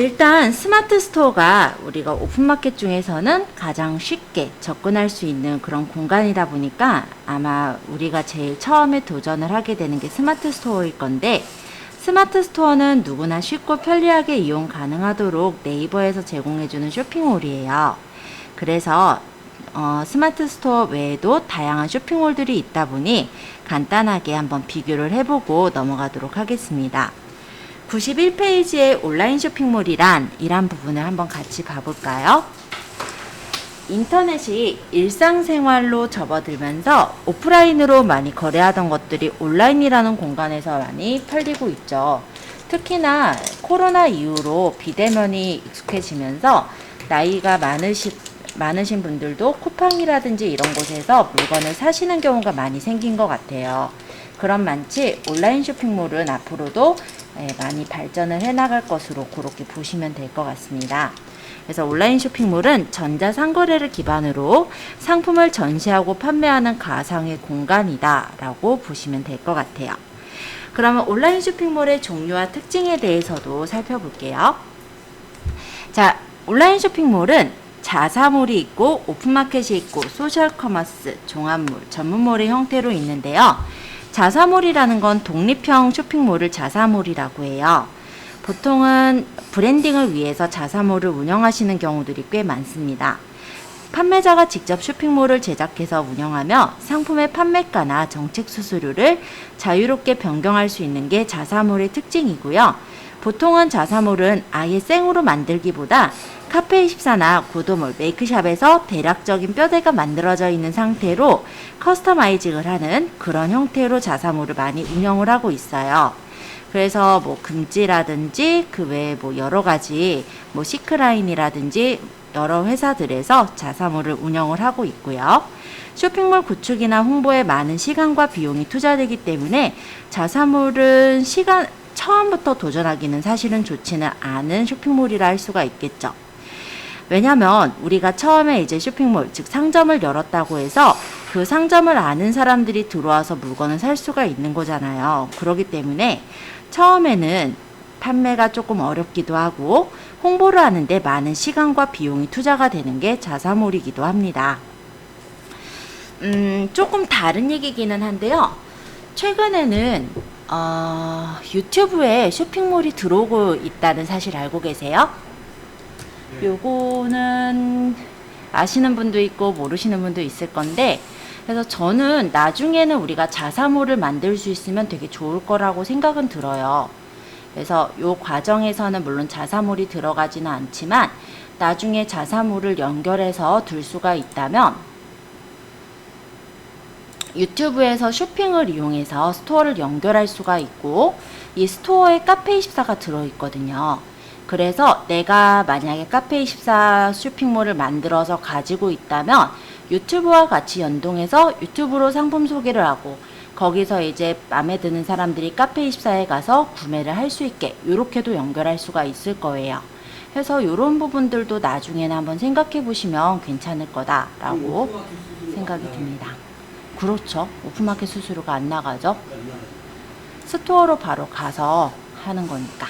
일단 스마트 스토어가 우리가 오픈마켓 중에서는 가장 쉽게 접근할 수 있는 그런 공간이다 보니까 아마 우리가 제일 처음에 도전을 하게 되는 게 스마트 스토어일 건데, 스마트 스토어는 누구나 쉽고 편리하게 이용 가능하도록 네이버에서 제공해주는 쇼핑몰이에요. 그래서 스마트 스토어 외에도 다양한 쇼핑몰들이 있다 보니 간단하게 한번 비교를 해보고 넘어가도록 하겠습니다. 91페이지의 온라인 쇼핑몰이란 이란 부분을 한번 같이 봐볼까요? 인터넷이 일상생활로 접어들면서 오프라인으로 많이 거래하던 것들이 온라인이라는 공간에서 많이 팔리고 있죠. 특히나 코로나 이후로 비대면이 익숙해지면서 나이가 많으신 분들도 쿠팡이라든지 이런 곳에서 물건을 사시는 경우가 많이 생긴 것 같아요. 그런 만치 온라인 쇼핑몰은 앞으로도 많이 발전을 해나갈 것으로 그렇게 보시면 될 것 같습니다. 그래서 온라인 쇼핑몰은 전자상거래를 기반으로 상품을 전시하고 판매하는 가상의 공간이다 라고 보시면 될 것 같아요. 그러면 온라인 쇼핑몰의 종류와 특징에 대해서도 살펴볼게요. 자, 온라인 쇼핑몰은 자사몰이 있고 오픈마켓이 있고 소셜커머스, 종합몰, 전문몰의 형태로 있는데요. 자사몰이라는 건 독립형 쇼핑몰을 자사몰이라고 해요. 보통은 브랜딩을 위해서 자사몰을 운영하시는 경우들이 꽤 많습니다. 판매자가 직접 쇼핑몰을 제작해서 운영하며 상품의 판매가나 정책 수수료를 자유롭게 변경할 수 있는 게 자사몰의 특징이고요. 보통은 자사몰은 아예 생으로 만들기보다 카페24나 구도몰, 메이크샵에서 대략적인 뼈대가 만들어져 있는 상태로 커스터마이징을 하는 그런 형태로 자사몰을 많이 운영을 하고 있어요. 그래서 뭐 금지라든지 그 외에 뭐 여러 가지 뭐 시크라인이라든지 여러 회사들에서 자사몰을 운영을 하고 있고요. 쇼핑몰 구축이나 홍보에 많은 시간과 비용이 투자되기 때문에 자사몰은 처음부터 도전하기는 사실은 좋지는 않은 쇼핑몰이라 할 수가 있겠죠. 왜냐면 우리가 처음에 이제 쇼핑몰, 즉 상점을 열었다고 해서 그 상점을 아는 사람들이 들어와서 물건을 살 수가 있는 거잖아요. 그렇기 때문에 처음에는 판매가 조금 어렵기도 하고 홍보를 하는데 많은 시간과 비용이 투자가 되는 게 자사몰이기도 합니다. 조금 다른 얘기기는 한데요. 최근에는 유튜브에 쇼핑몰이 들어오고 있다는 사실 알고 계세요? 요거는 아시는 분도 있고 모르시는 분도 있을 건데, 그래서 저는 나중에는 우리가 자사몰을 만들 수 있으면 되게 좋을 거라고 생각은 들어요. 그래서 요 과정에서는 물론 자사몰이 들어가지는 않지만 나중에 자사몰을 연결해서 둘 수가 있다면 유튜브에서 쇼핑을 이용해서 스토어를 연결할 수가 있고, 이 스토어에 카페24가 들어있거든요. 그래서 내가 만약에 카페24 쇼핑몰을 만들어서 가지고 있다면 유튜브와 같이 연동해서 유튜브로 상품 소개를 하고, 거기서 이제 마음에 드는 사람들이 카페24에 가서 구매를 할 수 있게 이렇게도 연결할 수가 있을 거예요. 그래서 이런 부분들도 나중에는 한번 생각해 보시면 괜찮을 거다라고 생각이 듭니다. 그렇죠. 오픈마켓 수수료가 안 나가죠. 스토어로 바로 가서 하는 거니까.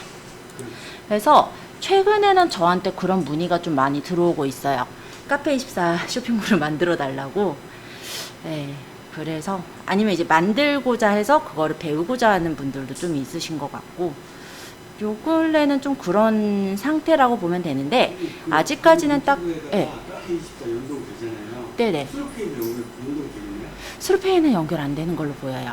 그래서 최근에는 저한테 그런 문의가 좀 많이 들어오고 있어요. 카페24 쇼핑몰을 만들어 달라고. 네, 그래서 아니면 이제 만들고자 해서 그거를 배우고자 하는 분들도 좀 있으신 것 같고, 요 근래는 좀 그런 상태라고 보면 되는데 아직까지는 딱 네. 네네. 수루페이는 연결 안 되는 걸로 보여요.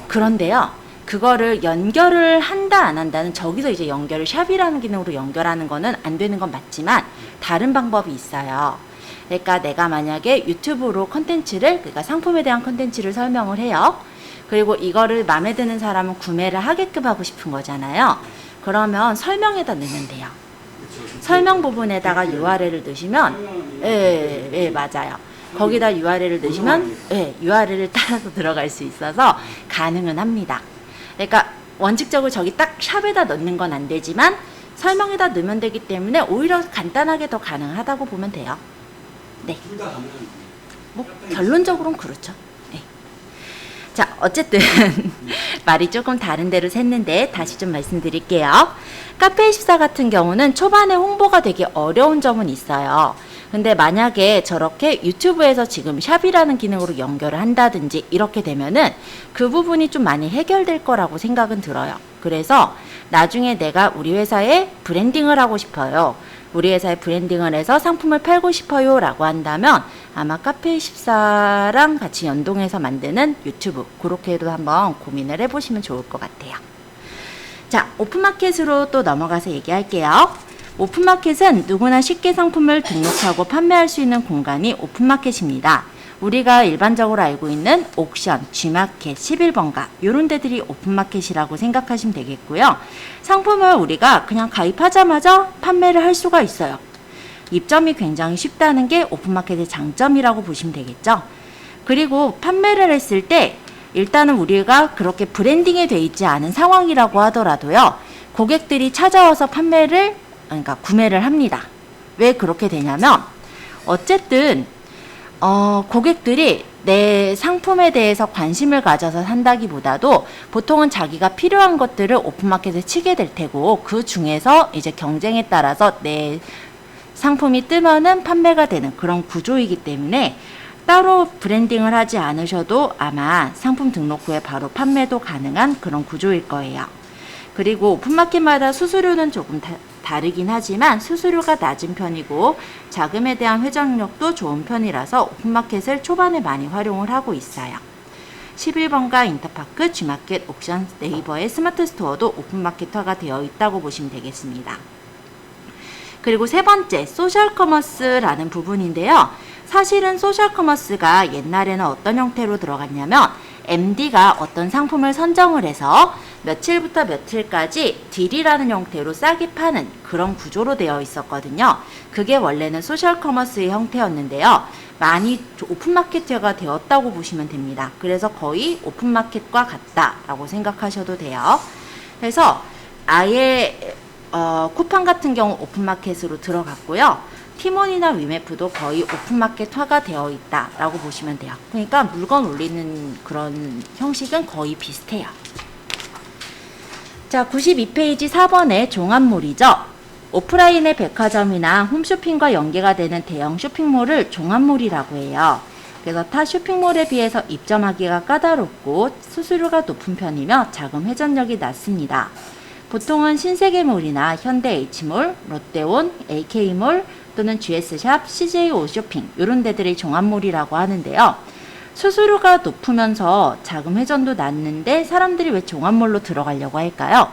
그런데요, 그거를 연결을 한다 안 한다는, 저기서 이제 연결을 샵이라는 기능으로 연결하는 거는 안 되는 건 맞지만 다른 방법이 있어요. 그러니까 내가 만약에 유튜브로 컨텐츠를, 그러니까 상품에 대한 컨텐츠를 설명을 해요. 그리고 이거를 마음에 드는 사람은 구매를 하게끔 하고 싶은 거잖아요. 그러면 설명에다 넣으면 돼요. 설명 부분에다가 URL을 넣으시면, 예, 맞아요. 거기다 URL을 넣으시면 URL을 따라서 들어갈 수 있어서 가능은 합니다. 그러니까 원칙적으로 저기 딱 샵에다 넣는 건 안 되지만 설명에다 넣으면 되기 때문에 오히려 간단하게 더 가능하다고 보면 돼요. 네. 뭐 결론적으로는 그렇죠. 네. 자, 어쨌든 말이 조금 다른 데로 샜는데 다시 좀 말씀드릴게요. 카페24 같은 경우는 초반에 홍보가 되게 어려운 점은 있어요. 근데 만약에 저렇게 유튜브에서 지금 샵이라는 기능으로 연결을 한다든지 이렇게 되면은 그 부분이 좀 많이 해결될 거라고 생각은 들어요. 그래서 나중에 내가 우리 회사에 브랜딩을 하고 싶어요. 우리 회사에 브랜딩을 해서 상품을 팔고 싶어요 라고 한다면 아마 카페24랑 같이 연동해서 만드는 유튜브, 그렇게도 한번 고민을 해보시면 좋을 것 같아요. 자, 오픈마켓으로 또 넘어가서 얘기할게요. 오픈마켓은 누구나 쉽게 상품을 등록하고 판매할 수 있는 공간이 오픈마켓입니다. 우리가 일반적으로 알고 있는 옥션, G마켓, 11번가 이런 데들이 오픈마켓이라고 생각하시면 되겠고요. 상품을 우리가 그냥 가입하자마자 판매를 할 수가 있어요. 입점이 굉장히 쉽다는 게 오픈마켓의 장점이라고 보시면 되겠죠. 그리고 판매를 했을 때 일단은 우리가 그렇게 브랜딩이 돼 있지 않은 상황이라고 하더라도요. 고객들이 찾아와서 그러니까 구매를 합니다. 왜 그렇게 되냐면 어쨌든 고객들이 내 상품에 대해서 관심을 가져서 산다기보다도 보통은 자기가 필요한 것들을 오픈마켓에 치게 될 테고 그 중에서 이제 경쟁에 따라서 내 상품이 뜨면은 판매가 되는 그런 구조이기 때문에 따로 브랜딩을 하지 않으셔도 아마 상품 등록 후에 바로 판매도 가능한 그런 구조일 거예요. 그리고 오픈마켓마다 수수료는 조금 다르긴 하지만 수수료가 낮은 편이고 자금에 대한 회전력도 좋은 편이라서 오픈마켓을 초반에 많이 활용을 하고 있어요. 11번가, 인터파크, G마켓, 옥션, 네이버의 스마트 스토어도 오픈마켓화가 되어 있다고 보시면 되겠습니다. 그리고 세 번째, 소셜 커머스라는 부분인데요. 사실은 소셜 커머스가 옛날에는 어떤 형태로 들어갔냐면 MD가 어떤 상품을 선정을 해서 며칠부터 며칠까지 딜이라는 형태로 싸게 파는 그런 구조로 되어 있었거든요. 그게 원래는 소셜 커머스의 형태였는데요. 많이 오픈마켓화가 되었다고 보시면 됩니다. 그래서 거의 오픈마켓과 같다라고 생각하셔도 돼요. 그래서 아예 쿠팡 같은 경우 오픈마켓으로 들어갔고요. 티몬이나 위메프도 거의 오픈마켓화가 되어 있다라고 보시면 돼요. 그러니까 물건 올리는 그런 형식은 거의 비슷해요. 자, 92페이지 4번에 종합몰이죠. 오프라인의 백화점이나 홈쇼핑과 연계가 되는 대형 쇼핑몰을 종합몰이라고 해요. 그래서 타 쇼핑몰에 비해서 입점하기가 까다롭고 수수료가 높은 편이며 자금 회전력이 낮습니다. 보통은 신세계몰이나 현대H몰, 롯데온, AK몰 또는 GS샵, CJ 오쇼핑 이런 데들이 종합몰이라고 하는데요. 수수료가 높으면서 자금 회전도 낮는데 사람들이 왜 종합몰로 들어가려고 할까요?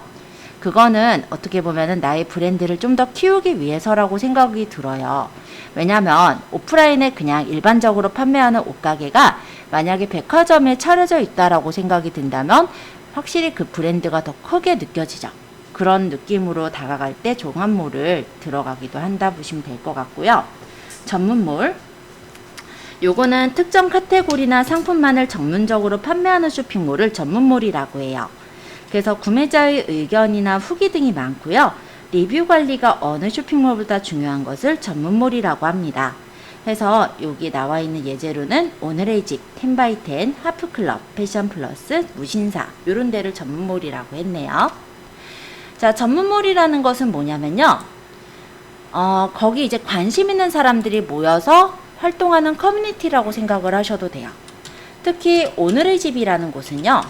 그거는 어떻게 보면은 나의 브랜드를 좀 더 키우기 위해서라고 생각이 들어요. 왜냐면 오프라인에 그냥 일반적으로 판매하는 옷가게가 만약에 백화점에 차려져 있다라고 생각이 든다면 확실히 그 브랜드가 더 크게 느껴지죠. 그런 느낌으로 다가갈 때 종합몰을 들어가기도 한다 보시면 될 것 같고요. 전문몰, 요거는 특정 카테고리나 상품만을 전문적으로 판매하는 쇼핑몰을 전문몰이라고 해요. 그래서 구매자의 의견이나 후기 등이 많고요. 리뷰 관리가 어느 쇼핑몰보다 중요한 것을 전문몰이라고 합니다. 그래서 여기 나와 있는 예제로는 오늘의 집, 10x10, 하프클럽, 패션플러스, 무신사 이런 데를 전문몰이라고 했네요. 자, 전문몰이라는 것은 뭐냐면요. 거기 이제 관심 있는 사람들이 모여서 활동하는 커뮤니티라고 생각을 하셔도 돼요. 특히 오늘의 집이라는 곳은요.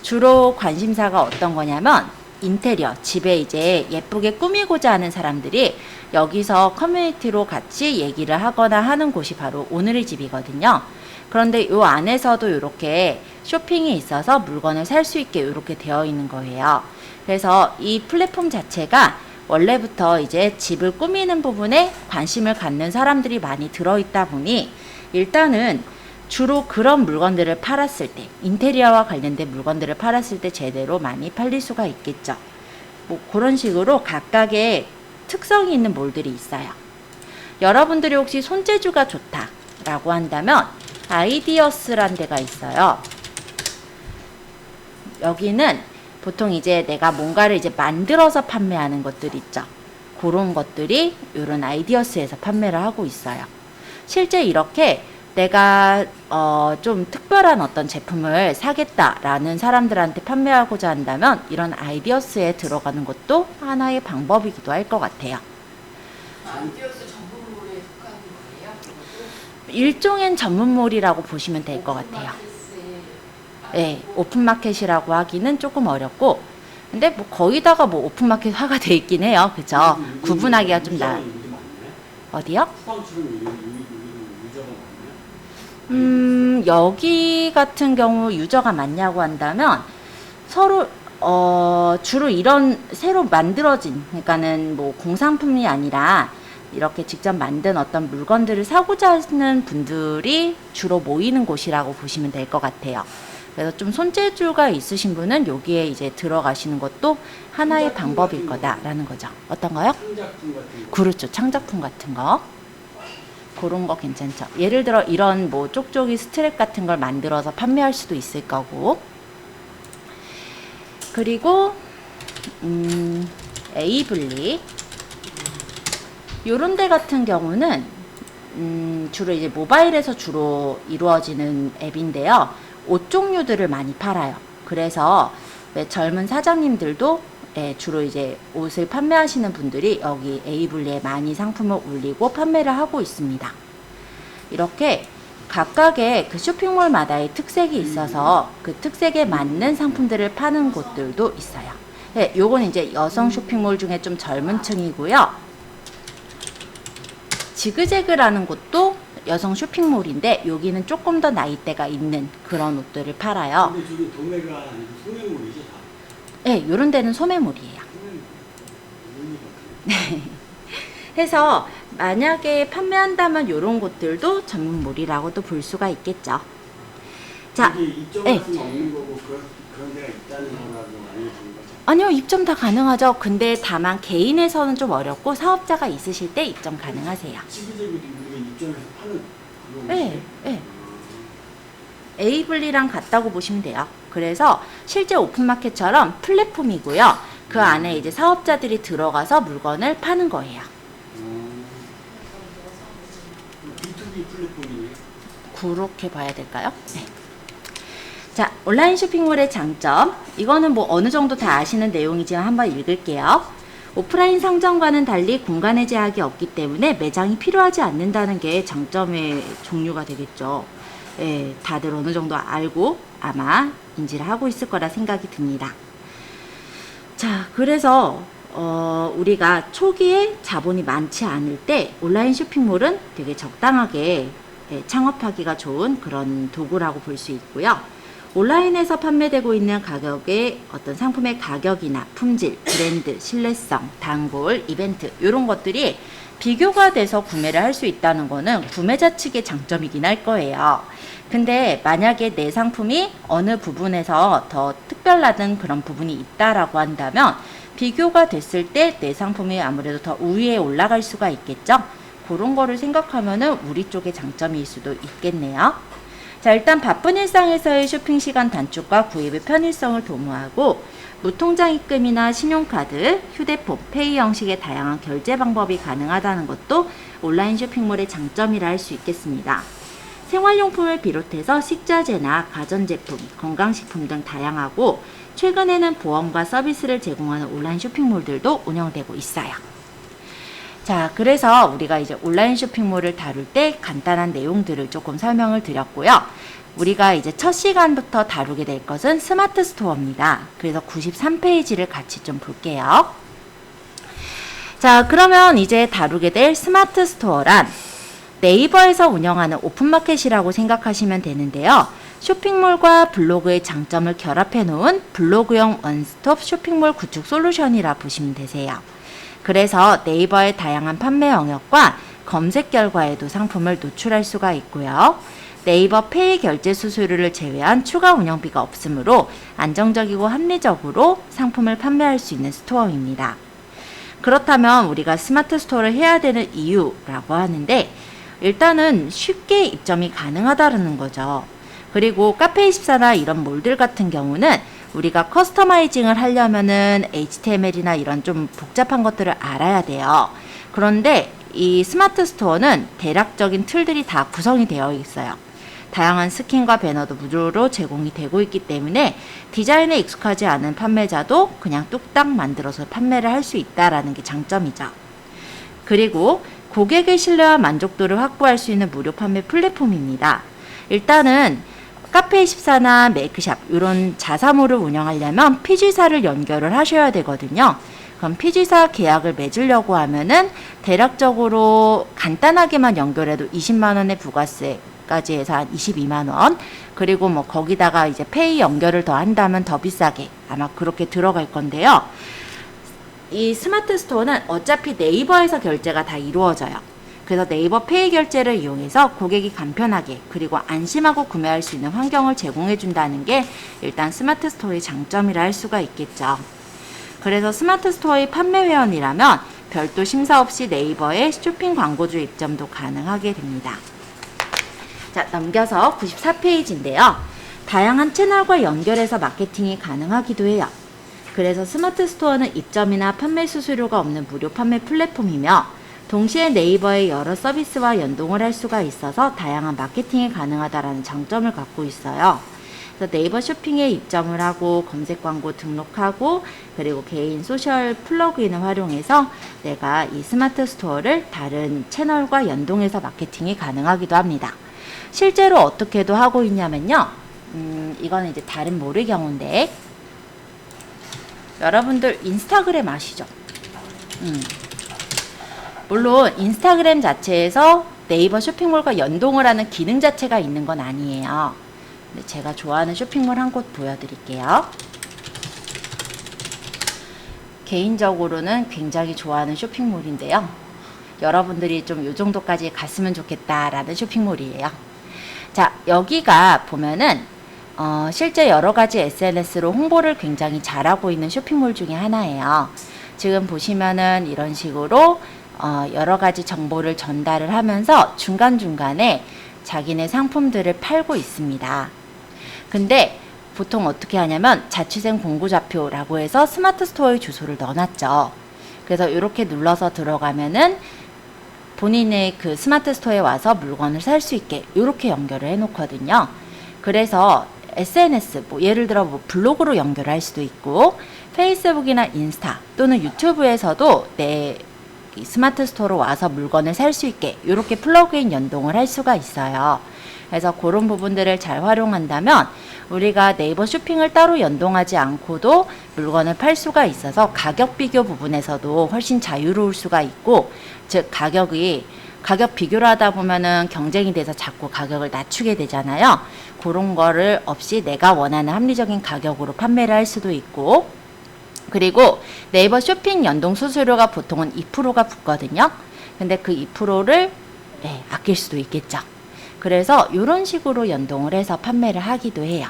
주로 관심사가 어떤 거냐면 인테리어, 집에 이제 예쁘게 꾸미고자 하는 사람들이 여기서 커뮤니티로 같이 얘기를 하거나 하는 곳이 바로 오늘의 집이거든요. 그런데 이 안에서도 이렇게 쇼핑이 있어서 물건을 살 수 있게 이렇게 되어 있는 거예요. 그래서 이 플랫폼 자체가 원래부터 이제 집을 꾸미는 부분에 관심을 갖는 사람들이 많이 들어있다 보니 일단은 주로 그런 물건들을 팔았을 때, 인테리어와 관련된 물건들을 팔았을 때 제대로 많이 팔릴 수가 있겠죠. 뭐 그런 식으로 각각의 특성이 있는 몰들이 있어요. 여러분들이 혹시 손재주가 좋다라고 한다면 아이디어스란 데가 있어요. 여기는 보통 이제 내가 뭔가를 이제 만들어서 판매하는 것들 있죠. 그런 것들이 이런 아이디어스에서 판매를 하고 있어요. 실제 이렇게 내가 좀 특별한 어떤 제품을 사겠다라는 사람들한테 판매하고자 한다면 이런 아이디어스에 들어가는 것도 하나의 방법이기도 할 것 같아요. 아이디어스 전문몰에 속하는 거예요? 그것도? 일종의 전문몰이라고 보시면 될 것 같아요. 네, 오픈마켓이라고 하기는 조금 어렵고, 근데 뭐 거기다가 뭐 오픈마켓화가 돼 있긴 해요. 그죠? 구분하기가 좀 어디요? 여기 같은 경우 유저가 많냐고 한다면 서로 주로 이런 새로 만들어진, 그러니까는 뭐 공산품이 아니라 이렇게 직접 만든 어떤 물건들을 사고자 하는 분들이 주로 모이는 곳이라고 보시면 될 것 같아요. 그래서 좀 손재주가 있으신 분은 여기에 이제 들어가시는 것도 하나의 방법일 거다라는 거죠. 어떤 거요? 창작품 같은 거. 그렇죠. 창작품 같은 거. 그런 거 괜찮죠. 예를 들어 이런 뭐 쪽쪽이 스트랩 같은 걸 만들어서 판매할 수도 있을 거고. 그리고 에이블리 요런 데 같은 경우는 주로 이제 모바일에서 주로 이루어지는 앱인데요. 옷 종류들을 많이 팔아요. 그래서 왜 젊은 사장님들도 주로 이제 옷을 판매하시는 분들이 여기 에이블리에 많이 상품을 올리고 판매를 하고 있습니다. 이렇게 각각의 그 쇼핑몰마다의 특색이 있어서 그 특색에 맞는 상품들을 파는 곳들도 있어요. 네, 요건 이제 여성 쇼핑몰 중에 좀 젊은 층이고요. 지그재그라는 곳도 여성 쇼핑몰인데 여기는 조금 더 나이대가 있는 그런 옷들을 팔아요. 근데 저기 동네가 아니고 소매몰이지 다. 네, 요런 데는 소매몰이에요. 해서 만약에 판매한다면 요런 곳들도 전문몰이라고도 볼 수가 있겠죠. 자, 이게 입점 같은 거 없는 거고 그런 데가 있다는 거라고 알려주는 거죠? 아니요, 입점 다 가능하죠. 근데 다만 개인에서는 좀 어렵고 사업자가 있으실 때 입점 가능하세요. 지그재그도 우리가 입점해서 파는 그런 네, 네. 에이블리랑 같다고 보시면 돼요. 그래서 실제 오픈마켓처럼 플랫폼이고요. 그 안에 이제 사업자들이 들어가서 물건을 파는 거예요. B2B 플랫폼이네요. 그렇게 봐야 될까요? 네. 자, 온라인 쇼핑몰의 장점. 이거는 뭐 어느 정도 다 아시는 내용이지만 한번 읽을게요. 오프라인 상점과는 달리 공간의 제약이 없기 때문에 매장이 필요하지 않는다는 게 장점의 종류가 되겠죠. 예, 다들 어느 정도 알고 아마 인지를 하고 있을 거라 생각이 듭니다. 자, 그래서 우리가 초기에 자본이 많지 않을 때 온라인 쇼핑몰은 되게 적당하게 창업하기가 좋은 그런 도구라고 볼 수 있고요. 온라인에서 판매되고 있는 가격의 어떤 상품의 가격이나 품질, 브랜드, 신뢰성, 단골, 이벤트 이런 것들이 비교가 돼서 구매를 할 수 있다는 거는 구매자 측의 장점이긴 할 거예요. 근데 만약에 내 상품이 어느 부분에서 더 특별하든 그런 부분이 있다라고 한다면 비교가 됐을 때 내 상품이 아무래도 더 우위에 올라갈 수가 있겠죠? 그런 거를 생각하면은 우리 쪽의 장점일 수도 있겠네요. 자, 일단 바쁜 일상에서의 쇼핑 시간 단축과 구입의 편의성을 도모하고 무통장 입금이나 신용카드, 휴대폰, 페이 형식의 다양한 결제 방법이 가능하다는 것도 온라인 쇼핑몰의 장점이라 할 수 있겠습니다. 생활용품을 비롯해서 식자재나 가전제품, 건강식품 등 다양하고 최근에는 보험과 서비스를 제공하는 온라인 쇼핑몰들도 운영되고 있어요. 자, 그래서 우리가 이제 온라인 쇼핑몰을 다룰 때 간단한 내용들을 조금 설명을 드렸고요. 우리가 이제 첫 시간부터 다루게 될 것은 스마트 스토어입니다. 그래서 93페이지를 같이 좀 볼게요. 자, 그러면 이제 다루게 될 스마트 스토어란 네이버에서 운영하는 오픈마켓이라고 생각하시면 되는데요. 쇼핑몰과 블로그의 장점을 결합해 놓은 블로그용 원스톱 쇼핑몰 구축 솔루션이라 보시면 되세요. 그래서 네이버의 다양한 판매 영역과 검색 결과에도 상품을 노출할 수가 있고요. 네이버 페이 결제 수수료를 제외한 추가 운영비가 없으므로 안정적이고 합리적으로 상품을 판매할 수 있는 스토어입니다. 그렇다면 우리가 스마트 스토어를 해야 되는 이유라고 하는데 일단은 쉽게 입점이 가능하다는 거죠. 그리고 카페24나 이런 몰들 같은 경우는 우리가 커스터마이징을 하려면은 HTML이나 이런 좀 복잡한 것들을 알아야 돼요. 그런데 이 스마트 스토어는 대략적인 틀들이 다 구성이 되어 있어요. 다양한 스킨과 배너도 무료로 제공이 되고 있기 때문에 디자인에 익숙하지 않은 판매자도 그냥 뚝딱 만들어서 판매를 할 수 있다라는 게 장점이죠. 그리고 고객의 신뢰와 만족도를 확보할 수 있는 무료 판매 플랫폼입니다. 일단은 카페24나 메이크샵 이런 자사몰을 운영하려면 피지사를 연결을 하셔야 되거든요. 그럼 피지사 계약을 맺으려고 하면은 대략적으로 간단하게만 연결해도 20만원의 부가세까지 해서 한 22만원, 그리고 뭐 거기다가 이제 페이 연결을 더 한다면 더 비싸게 아마 그렇게 들어갈 건데요. 이 스마트 스토어는 어차피 네이버에서 결제가 다 이루어져요. 그래서 네이버 페이 결제를 이용해서 고객이 간편하게 그리고 안심하고 구매할 수 있는 환경을 제공해 준다는 게 일단 스마트 스토어의 장점이라 할 수가 있겠죠. 그래서 스마트 스토어의 판매 회원이라면 별도 심사 없이 네이버에 쇼핑 광고주 입점도 가능하게 됩니다. 자, 넘겨서 94페이지인데요. 다양한 채널과 연결해서 마케팅이 가능하기도 해요. 그래서 스마트 스토어는 입점이나 판매 수수료가 없는 무료 판매 플랫폼이며 동시에 네이버의 여러 서비스와 연동을 할 수가 있어서 다양한 마케팅이 가능하다는 장점을 갖고 있어요. 그래서 네이버 쇼핑에 입점을 하고 검색 광고 등록하고 그리고 개인 소셜 플러그인을 활용해서 내가 이 스마트 스토어를 다른 채널과 연동해서 마케팅이 가능하기도 합니다. 실제로 어떻게도 하고 있냐면요. 이거는 이제 다른 몰의 경우인데 여러분들 인스타그램 아시죠? 물론 인스타그램 자체에서 네이버 쇼핑몰과 연동을 하는 기능 자체가 있는 건 아니에요. 근데 제가 좋아하는 쇼핑몰 한 곳 보여드릴게요. 개인적으로는 굉장히 좋아하는 쇼핑몰인데요. 여러분들이 좀 요 정도까지 갔으면 좋겠다라는 쇼핑몰이에요. 자, 여기가 보면은 실제 여러 가지 SNS로 홍보를 굉장히 잘하고 있는 쇼핑몰 중에 하나예요. 지금 보시면은 이런 식으로 여러 가지 정보를 전달을 하면서 중간중간에 자기네 상품들을 팔고 있습니다. 근데 보통 어떻게 하냐면 자취생 공구좌표라고 해서 스마트 스토어의 주소를 넣어놨죠. 그래서 이렇게 눌러서 들어가면은 본인의 그 스마트 스토어에 와서 물건을 살 수 있게 이렇게 연결을 해 놓거든요. 그래서 SNS, 뭐 예를 들어 뭐 블로그로 연결할 수도 있고 페이스북이나 인스타 또는 유튜브에서도 내 스마트 스토어로 와서 물건을 살 수 있게 이렇게 플러그인 연동을 할 수가 있어요. 그래서 그런 부분들을 잘 활용한다면 우리가 네이버 쇼핑을 따로 연동하지 않고도 물건을 팔 수가 있어서 가격 비교 부분에서도 훨씬 자유로울 수가 있고, 즉 가격 비교를 하다 보면은 경쟁이 돼서 자꾸 가격을 낮추게 되잖아요. 그런 거를 없이 내가 원하는 합리적인 가격으로 판매를 할 수도 있고, 그리고 네이버 쇼핑 연동 수수료가 보통은 2%가 붙거든요. 근데 그 2%를 아낄 수도 있겠죠. 그래서 이런 식으로 연동을 해서 판매를 하기도 해요.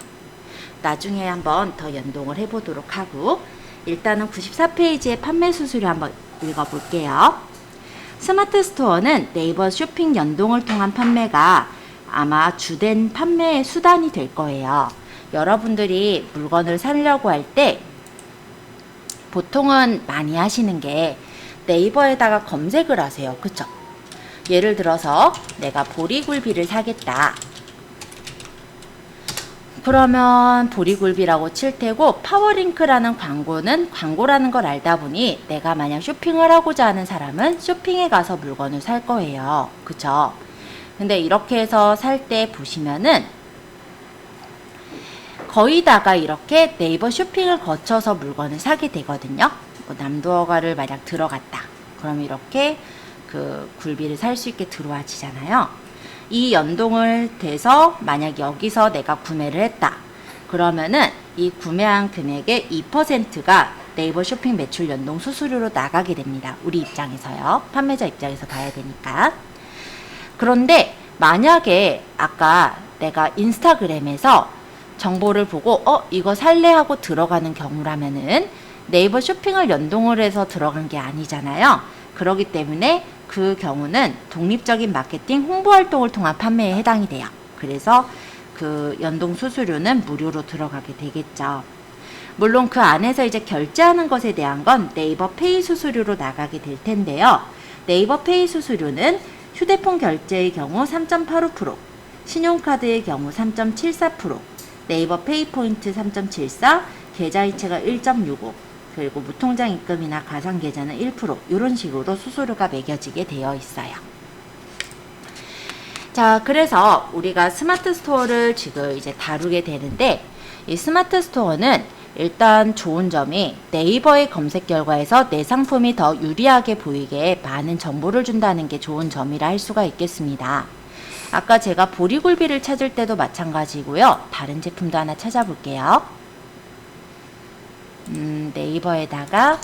나중에 한번 더 연동을 해보도록 하고, 일단은 94페이지의 판매 수수료 한번 읽어볼게요. 스마트 스토어는 네이버 쇼핑 연동을 통한 판매가 아마 주된 판매의 수단이 될 거예요. 여러분들이 물건을 사려고 할 때 보통은 많이 하시는 게 네이버에다가 검색을 하세요. 그쵸? 예를 들어서 내가 보리굴비를 사겠다. 그러면 보리굴비라고 칠 테고 파워링크라는 광고는 광고라는 걸 알다 보니 내가 만약 쇼핑을 하고자 하는 사람은 쇼핑에 가서 물건을 살 거예요. 그쵸? 근데 이렇게 해서 살 때 보시면은 거의 다가 이렇게 네이버 쇼핑을 거쳐서 물건을 사게 되거든요. 뭐 남도어가를 만약 들어갔다. 그럼 이렇게 그 굴비를 살 수 있게 들어와지잖아요. 이 연동을 돼서 만약 여기서 내가 구매를 했다. 그러면은 이 구매한 금액의 2%가 네이버 쇼핑 매출 연동 수수료로 나가게 됩니다. 우리 입장에서요. 판매자 입장에서 봐야 되니까. 그런데 만약에 아까 내가 인스타그램에서 정보를 보고 이거 살래 하고 들어가는 경우라면은 네이버 쇼핑을 연동을 해서 들어간 게 아니잖아요. 그렇기 때문에 그 경우는 독립적인 마케팅 홍보 활동을 통한 판매에 해당이 돼요. 그래서 그 연동 수수료는 무료로 들어가게 되겠죠. 물론 그 안에서 이제 결제하는 것에 대한 건 네이버 페이 수수료로 나가게 될 텐데요. 네이버 페이 수수료는 휴대폰 결제의 경우 3.85%, 신용카드의 경우 3.74%, 네이버 페이 포인트 3.74, 계좌이체가 1.65, 그리고 무통장 입금이나 가상계좌는 1%, 이런 식으로 수수료가 매겨지게 되어 있어요. 자, 그래서 우리가 스마트 스토어를 지금 이제 다루게 되는데, 이 스마트 스토어는 일단 좋은 점이 네이버의 검색 결과에서 내 상품이 더 유리하게 보이게 많은 정보를 준다는 게 좋은 점이라 할 수가 있겠습니다. 아까 제가 보리굴비를 찾을 때도 마찬가지고요. 다른 제품도 하나 찾아볼게요. 네이버에다가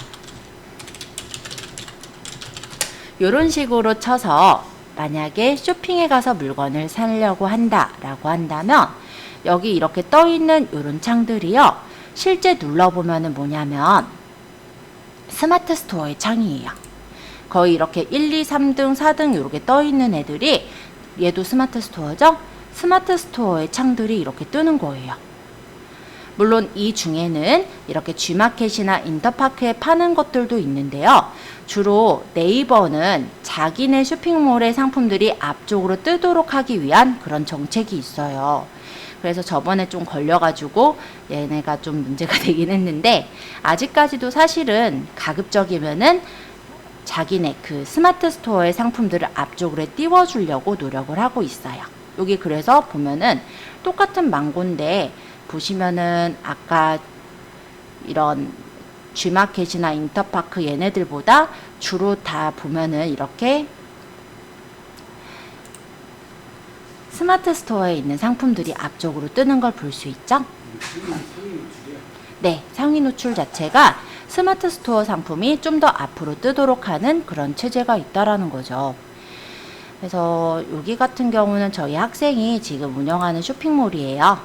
이런 식으로 쳐서 만약에 쇼핑에 가서 물건을 사려고 한다라고 한다면 여기 이렇게 떠 있는 이런 창들이요. 실제 눌러보면은 뭐냐면 스마트 스토어의 창이에요. 거의 이렇게 1, 2, 3등, 4등 이렇게 떠 있는 애들이 얘도 스마트 스토어죠? 스마트 스토어의 창들이 이렇게 뜨는 거예요. 물론 이 중에는 이렇게 G마켓이나 인터파크에 파는 것들도 있는데요. 주로 네이버는 자기네 쇼핑몰의 상품들이 앞쪽으로 뜨도록 하기 위한 그런 정책이 있어요. 그래서 저번에 좀 걸려가지고 얘네가 좀 문제가 되긴 했는데 아직까지도 사실은 가급적이면은 자기네 그 스마트 스토어의 상품들을 앞쪽으로 띄워주려고 노력을 하고 있어요. 여기 그래서 보면은 똑같은 망고인데 보시면은 아까 이런 G마켓이나 인터파크 얘네들보다 주로 다 보면은 이렇게 스마트 스토어에 있는 상품들이 앞쪽으로 뜨는 걸 볼 수 있죠? 네, 상위 노출 자체가 스마트 스토어 상품이 좀 더 앞으로 뜨도록 하는 그런 체제가 있다라는 거죠. 그래서 여기 같은 경우는 저희 학생이 지금 운영하는 쇼핑몰이에요.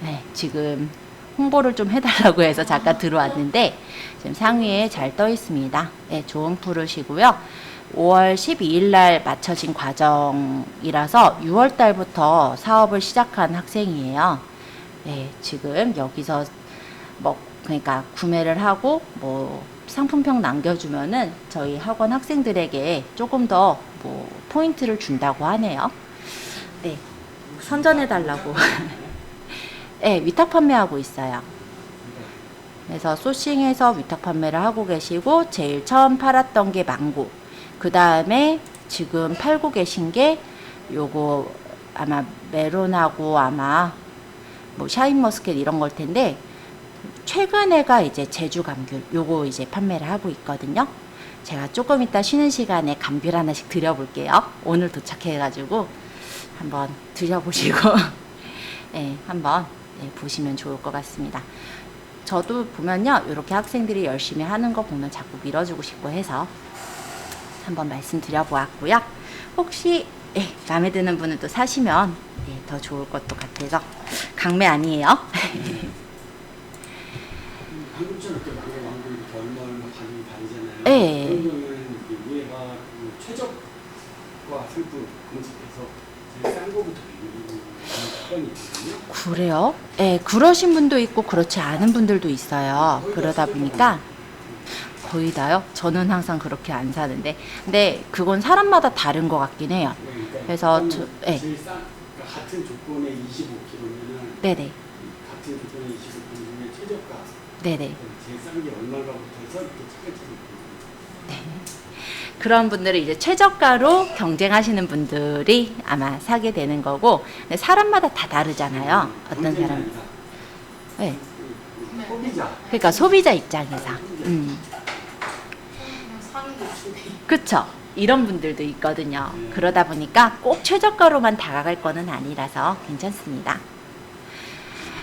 네, 지금 홍보를 좀 해달라고 해서 잠깐 들어왔는데 지금 상위에 잘 떠 있습니다. 네, 좋은 프로시고요. 5월 12일 날 마쳐진 과정이라서 6월 달부터 사업을 시작한 학생이에요. 네, 지금 여기서 뭐 그러니까 구매를 하고 뭐 상품평 남겨주면은 저희 학원 학생들에게 조금 더 뭐 포인트를 준다고 하네요. 네, 선전해달라고. 네, 위탁 판매하고 있어요. 그래서 소싱해서 위탁 판매를 하고 계시고 제일 처음 팔았던 게 망고. 그 다음에 지금 팔고 계신 게 요거 아마 메론하고 아마 뭐 샤인머스켓 이런 걸 텐데 최근에가 이제 제주 감귤 요거 이제 판매를 하고 있거든요. 제가 조금 이따 쉬는 시간에 감귤 하나씩 드려볼게요. 오늘 도착해가지고 한번 드셔보시고 네, 한번 네, 보시면 좋을 것 같습니다. 저도 보면요 이렇게 학생들이 열심히 하는 거 보면 자꾸 밀어주고 싶고 해서 한번 말씀드려보았고요. 혹시 마음에 드는 분은 또 사시면 더 좋을 것도 같아서 강매 아니에요. 한국처럼 이렇게 망고 이렇게 얼마 가격이 다르잖아요. 네. 그러면 얘가 최저가 상품 검색해서 제일 싼 거부터 누르는 습관이 있거든요. 그래요? 네, 그러신 분도 있고 그렇지 않은 분들도 있어요. 그러다 보니까 거의 다요? 저는 항상 그렇게 안 사는데 근데 그건 사람마다 다른 것 같긴 해요. 그러니까 그래서 제일 싼 그러니까 같은 조건의 25kg면은 네네. 같은 조건의 25kg 중에 최저가 네네. 제일 싼 게 얼마가부터 해서 이렇게 차근차근 그런 분들은 이제 최저가로 경쟁하시는 분들이 아마 사게 되는 거고 근데 사람마다 다 다르잖아요. 어떤 사람 네. 소비자 그러니까 소비자 입장에서 상위 노출이 그쵸? 이런 분들도 있거든요. 그러다 보니까 꼭 최저가로만 다가갈 거는 아니라서 괜찮습니다.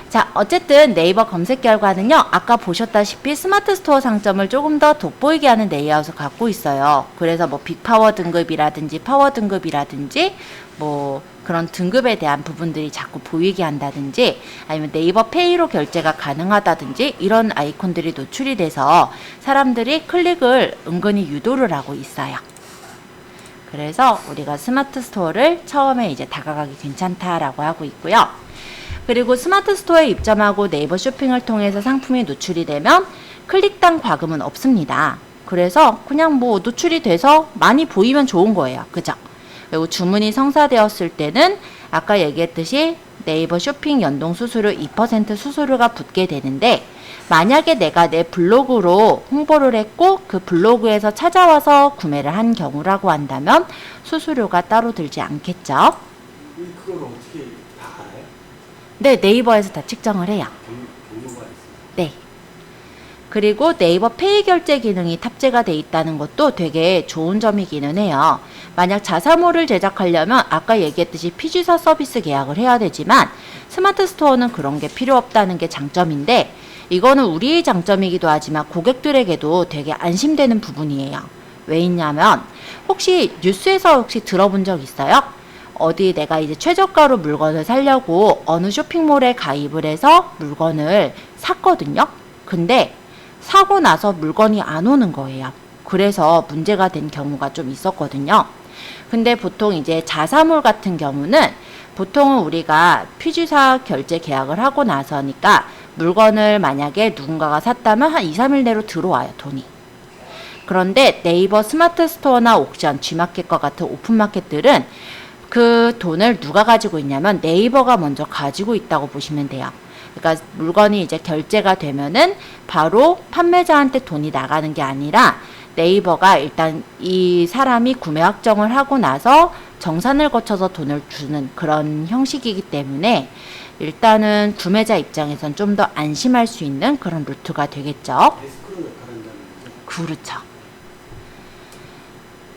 자, 어쨌든 네이버 검색 결과는요, 아까 보셨다시피 스마트 스토어 상점을 조금 더 돋보이게 하는 레이아웃을 갖고 있어요. 그래서 뭐 빅파워 등급이라든지 파워 등급이라든지 뭐 그런 등급에 대한 부분들이 자꾸 보이게 한다든지 아니면 네이버 페이로 결제가 가능하다든지 이런 아이콘들이 노출이 돼서 사람들이 클릭을 은근히 유도를 하고 있어요. 그래서 우리가 스마트 스토어를 처음에 이제 다가가기 괜찮다라고 하고 있고요. 그리고 스마트 스토어에 입점하고 네이버 쇼핑을 통해서 상품이 노출이 되면 클릭당 과금은 없습니다. 그래서 그냥 뭐 노출이 돼서 많이 보이면 좋은 거예요. 그죠? 그리고 주문이 성사되었을 때는 아까 얘기했듯이 네이버 쇼핑 연동 수수료 2% 수수료가 붙게 되는데, 만약에 내가 내 블로그로 홍보를 했고 그 블로그에서 찾아와서 구매를 한 경우라고 한다면 수수료가 따로 들지 않겠죠. 그걸 어떻게 다 알아요? 네, 네이버에서 다 측정을 해요. 경로가 있어요. 네. 그리고 네이버 페이 결제 기능이 탑재가 돼 있다는 것도 되게 좋은 점이기는 해요. 만약 자사몰을 제작하려면 아까 얘기했듯이 피지사 서비스 계약을 해야 되지만 스마트 스토어는 그런 게 필요 없다는 게 장점인데, 이거는 우리의 장점이기도 하지만 고객들에게도 되게 안심되는 부분이에요. 왜 있냐면, 혹시 뉴스에서 혹시 들어본 적 있어요? 어디 내가 이제 최저가로 물건을 사려고 어느 쇼핑몰에 가입을 해서 물건을 샀거든요. 근데 사고 나서 물건이 안 오는 거예요. 그래서 문제가 된 경우가 좀 있었거든요. 근데 보통 이제 자사몰 같은 경우는 보통은 우리가 피지사 결제 계약을 하고 나서니까 물건을 만약에 누군가가 샀다면 한 2, 3일 내로 들어와요, 돈이. 그런데 네이버 스마트 스토어나 옥션, G마켓과 같은 오픈마켓들은 그 돈을 누가 가지고 있냐면 네이버가 먼저 가지고 있다고 보시면 돼요. 그러니까 물건이 이제 결제가 되면은 바로 판매자한테 돈이 나가는 게 아니라 네이버가 일단 이 사람이 구매 확정을 하고 나서 정산을 거쳐서 돈을 주는 그런 형식이기 때문에 일단은 구매자 입장에선 좀 더 안심할 수 있는 그런 루트가 되겠죠. 에스크로 역할을 한다는 거죠. 그렇죠.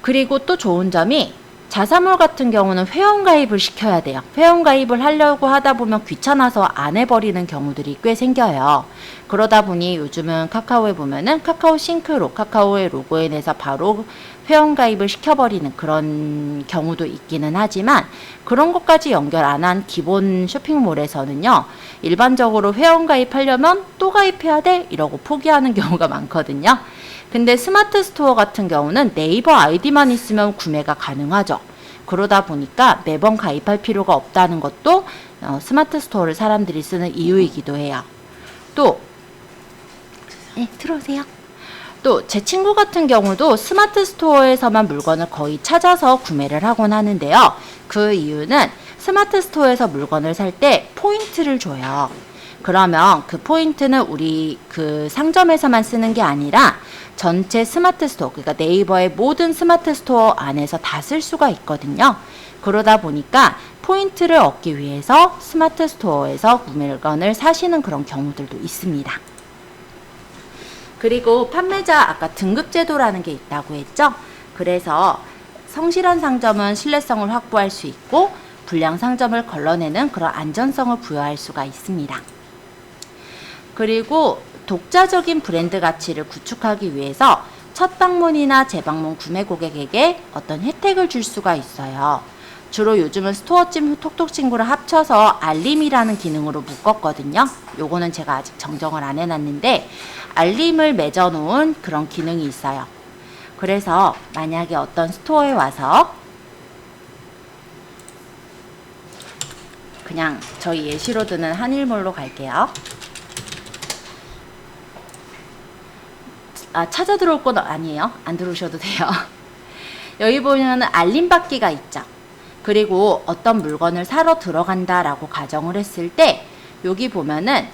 그리고 또 좋은 점이 자사몰 같은 경우는 회원가입을 시켜야 돼요. 회원가입을 하려고 하다 보면 귀찮아서 안 해버리는 경우들이 꽤 생겨요. 그러다 보니 요즘은 카카오에 보면은 카카오 싱크로 카카오의 로그인해서 바로 회원가입을 시켜버리는 그런 경우도 있기는 하지만, 그런 것까지 연결 안 한 기본 쇼핑몰에서는요, 일반적으로 회원가입하려면 또 가입해야 돼 이러고 포기하는 경우가 많거든요. 근데 스마트 스토어 같은 경우는 네이버 아이디만 있으면 구매가 가능하죠. 그러다 보니까 매번 가입할 필요가 없다는 것도 스마트 스토어를 사람들이 쓰는 이유이기도 해요. 또, 네, 들어오세요. 또 제 친구 같은 경우도 스마트 스토어에서만 물건을 거의 찾아서 구매를 하곤 하는데요. 그 이유는 스마트 스토어에서 물건을 살 때 포인트를 줘요. 그러면 그 포인트는 우리 그 상점에서만 쓰는 게 아니라 전체 스마트 스토어, 그러니까 네이버의 모든 스마트 스토어 안에서 다 쓸 수가 있거든요. 그러다 보니까 포인트를 얻기 위해서 스마트 스토어에서 물건을 사시는 그런 경우들도 있습니다. 그리고 판매자 아까 등급 제도라는 게 있다고 했죠. 그래서 성실한 상점은 신뢰성을 확보할 수 있고 불량 상점을 걸러내는 그런 안전성을 부여할 수가 있습니다. 그리고 독자적인 브랜드 가치를 구축하기 위해서 첫 방문이나 재방문 구매 고객에게 어떤 혜택을 줄 수가 있어요. 주로 요즘은 스토어찜 톡톡 친구를 합쳐서 알림이라는 기능으로 묶었거든요. 요거는 제가 아직 정정을 안 해놨는데 알림을 맺어놓은 그런 기능이 있어요. 그래서 만약에 어떤 스토어에 와서 그냥 저희 예시로 드는 한일몰로 갈게요. 찾아 들어올 건 아니에요. 안 들어오셔도 돼요. 여기 보면 알림 받기가 있죠. 그리고 어떤 물건을 사러 들어간다라고 가정을 했을 때 여기 보면은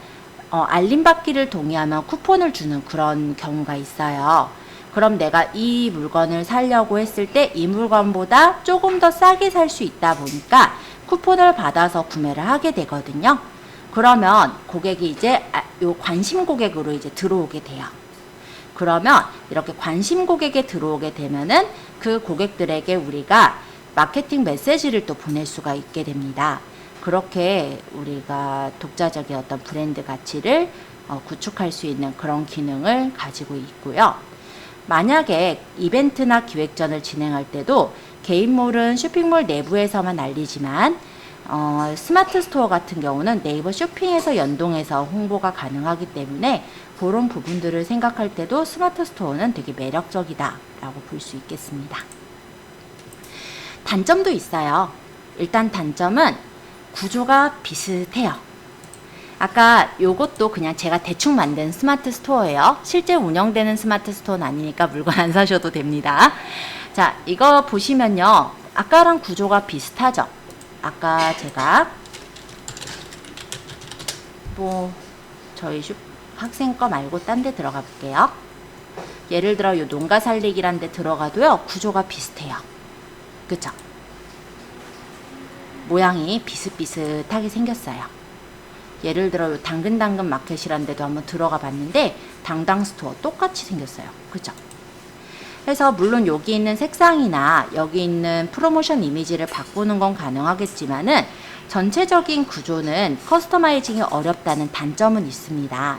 알림 받기를 동의하면 쿠폰을 주는 그런 경우가 있어요. 그럼 내가 이 물건을 사려고 했을 때 이 물건보다 조금 더 싸게 살 수 있다 보니까 쿠폰을 받아서 구매를 하게 되거든요. 그러면 고객이 이제 요 관심 고객으로 이제 들어오게 돼요. 그러면 이렇게 관심 고객에 들어오게 되면은 그 고객들에게 우리가 마케팅 메시지를 또 보낼 수가 있게 됩니다. 그렇게 우리가 독자적인 어떤 브랜드 가치를 구축할 수 있는 그런 기능을 가지고 있고요. 만약에 이벤트나 기획전을 진행할 때도 개인몰은 쇼핑몰 내부에서만 알리지만 스마트 스토어 같은 경우는 네이버 쇼핑에서 연동해서 홍보가 가능하기 때문에 그런 부분들을 생각할 때도 스마트 스토어는 되게 매력적이다 라고 볼 수 있겠습니다. 단점도 있어요. 일단 단점은 구조가 비슷해요. 아까 요것도 그냥 제가 대충 만든 스마트 스토어예요. 실제 운영되는 스마트 스토어는 아니니까 물건 안 사셔도 됩니다. 자, 이거 보시면요. 아까랑 구조가 비슷하죠? 아까 제가 뭐 저희 학생 거 말고 딴 데 들어가 볼게요. 예를 들어 요 농가 살리기란 데 들어가도요. 구조가 비슷해요. 그쵸? 모양이 비슷비슷하게 생겼어요. 예를 들어 요 당근당근 마켓이란 데도 한번 들어가 봤는데 당당 스토어 똑같이 생겼어요. 그죠? 그래서 물론 여기 있는 색상이나 여기 있는 프로모션 이미지를 바꾸는 건 가능하겠지만은 전체적인 구조는 커스터마이징이 어렵다는 단점은 있습니다.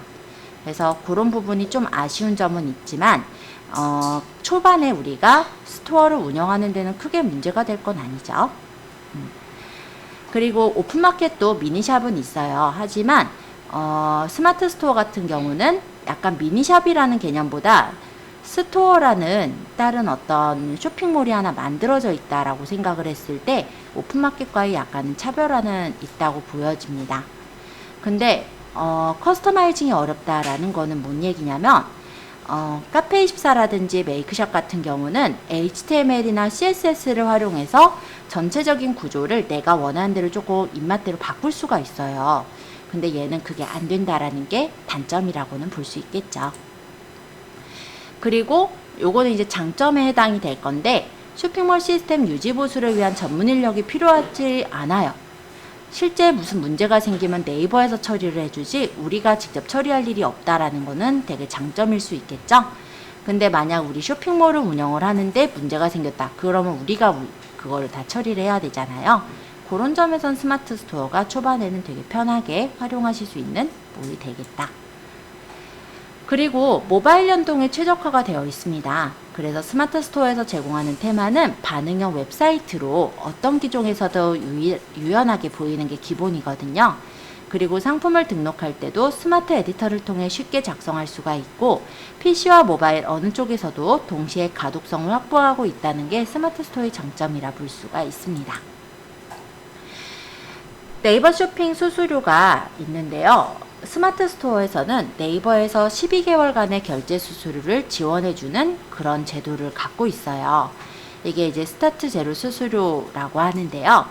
그래서 그런 부분이 좀 아쉬운 점은 있지만 초반에 우리가 스토어를 운영하는 데는 크게 문제가 될 건 아니죠. 그리고 오픈마켓도 미니샵은 있어요. 하지만 스마트 스토어 같은 경우는 약간 미니샵이라는 개념보다 스토어라는 다른 어떤 쇼핑몰이 하나 만들어져 있다라고 생각을 했을 때 오픈마켓과의 약간은 차별화는 있다고 보여집니다. 근데 커스터마이징이 어렵다라는 거는 뭔 얘기냐면 카페24라든지 메이크샵 같은 경우는 HTML이나 CSS를 활용해서 전체적인 구조를 내가 원하는 대로 조금 입맛대로 바꿀 수가 있어요. 근데 얘는 그게 안 된다라는 게 단점이라고는 볼 수 있겠죠. 그리고 요거는 이제 장점에 해당이 될 건데 쇼핑몰 시스템 유지 보수를 위한 전문 인력이 필요하지 않아요. 실제 무슨 문제가 생기면 네이버에서 처리를 해주지 우리가 직접 처리할 일이 없다라는 거는 되게 장점일 수 있겠죠. 근데 만약 우리 쇼핑몰을 운영을 하는데 문제가 생겼다. 그러면 우리가 그거를 다 처리를 해야 되잖아요. 그런 점에선 스마트 스토어가 초반에는 되게 편하게 활용하실 수 있는 몰이 되겠다. 그리고 모바일 연동에 최적화가 되어 있습니다. 그래서 스마트 스토어에서 제공하는 테마는 반응형 웹사이트로 어떤 기종에서도 유연하게 보이는 게 기본이거든요. 그리고 상품을 등록할 때도 스마트 에디터를 통해 쉽게 작성할 수가 있고 PC와 모바일 어느 쪽에서도 동시에 가독성을 확보하고 있다는 게 스마트 스토어의 장점이라 볼 수가 있습니다. 네이버 쇼핑 수수료가 있는데요. 스마트 스토어에서는 네이버에서 12개월간의 결제 수수료를 지원해주는 그런 제도를 갖고 있어요. 이게 이제 스타트 제로 수수료라고 하는데요.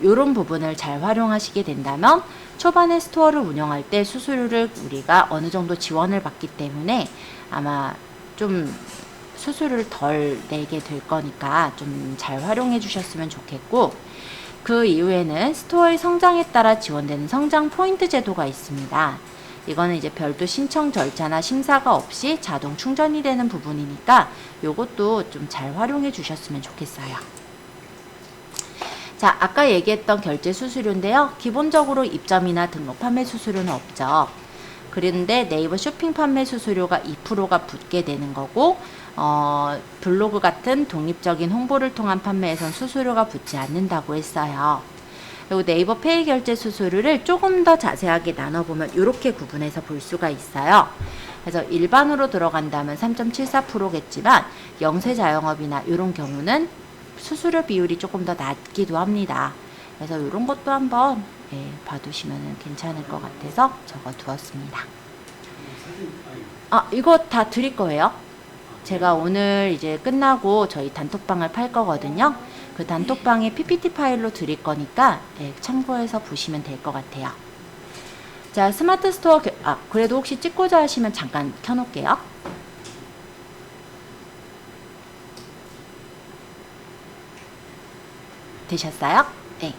요런 부분을 잘 활용하시게 된다면 초반에 스토어를 운영할 때 수수료를 우리가 어느 정도 지원을 받기 때문에 아마 좀 수수료를 덜 내게 될 거니까 좀 잘 활용해 주셨으면 좋겠고, 그 이후에는 스토어의 성장에 따라 지원되는 성장 포인트 제도가 있습니다. 이거는 이제 별도 신청 절차나 심사가 없이 자동 충전이 되는 부분이니까 요것도 좀 잘 활용해 주셨으면 좋겠어요. 자, 아까 얘기했던 결제 수수료인데요. 기본적으로 입점이나 등록 판매 수수료는 없죠. 그런데 네이버 쇼핑 판매 수수료가 2%가 붙게 되는 거고, 블로그 같은 독립적인 홍보를 통한 판매에선 수수료가 붙지 않는다고 했어요. 그리고 네이버 페이 결제 수수료를 조금 더 자세하게 나눠보면 이렇게 구분해서 볼 수가 있어요. 그래서 일반으로 들어간다면 3.74%겠지만 영세 자영업이나 이런 경우는 수수료 비율이 조금 더 낮기도 합니다. 그래서 이런 것도 한번 봐두시면 괜찮을 것 같아서 적어 두었습니다. 이거 다 드릴 거예요. 제가 오늘 이제 끝나고 저희 단톡방을 팔 거거든요. 그 단톡방에 PPT 파일로 드릴 거니까 참고해서 보시면 될 것 같아요. 자, 스마트 스토어 그래도 혹시 찍고자 하시면 잠깐 켜놓을게요. 되셨어요? 네.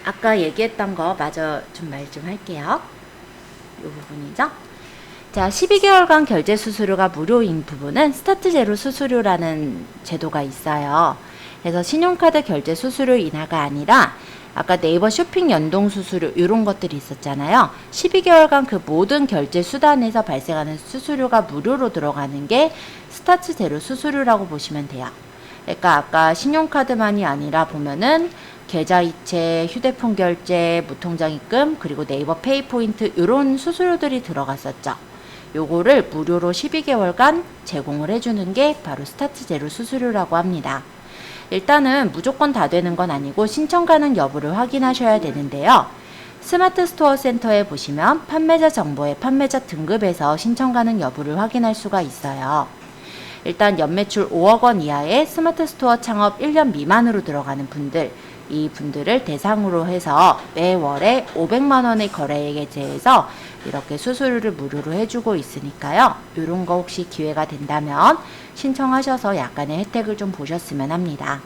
아까 얘기했던 거 마저 좀 말 좀 할게요. 이 부분이죠. 자, 12개월간 결제 수수료가 무료인 부분은 스타트 제로 수수료라는 제도가 있어요. 그래서 신용카드 결제 수수료 인하가 아니라 아까 네이버 쇼핑 연동 수수료 이런 것들이 있었잖아요. 12개월간 그 모든 결제 수단에서 발생하는 수수료가 무료로 들어가는 게 스타트 제로 수수료라고 보시면 돼요. 그러니까 아까 신용카드만이 아니라 보면은 계좌이체, 휴대폰 결제, 무통장 입금, 그리고 네이버 페이 포인트 이런 수수료들이 들어갔었죠. 요거를 무료로 12개월간 제공을 해주는 게 바로 스타트 제로 수수료라고 합니다. 일단은 무조건 다 되는 건 아니고 신청 가능 여부를 확인하셔야 되는데요. 스마트 스토어 센터에 보시면 판매자 정보의 판매자 등급에서 신청 가능 여부를 확인할 수가 있어요. 일단 연매출 5억 원 이하의 스마트 스토어 창업 1년 미만으로 들어가는 분들, 이 분들을 대상으로 해서 매월에 500만 원의 거래액에 대해서 이렇게 수수료를 무료로 해주고 있으니까요. 이런 거 혹시 기회가 된다면 신청하셔서 약간의 혜택을 좀 보셨으면 합니다.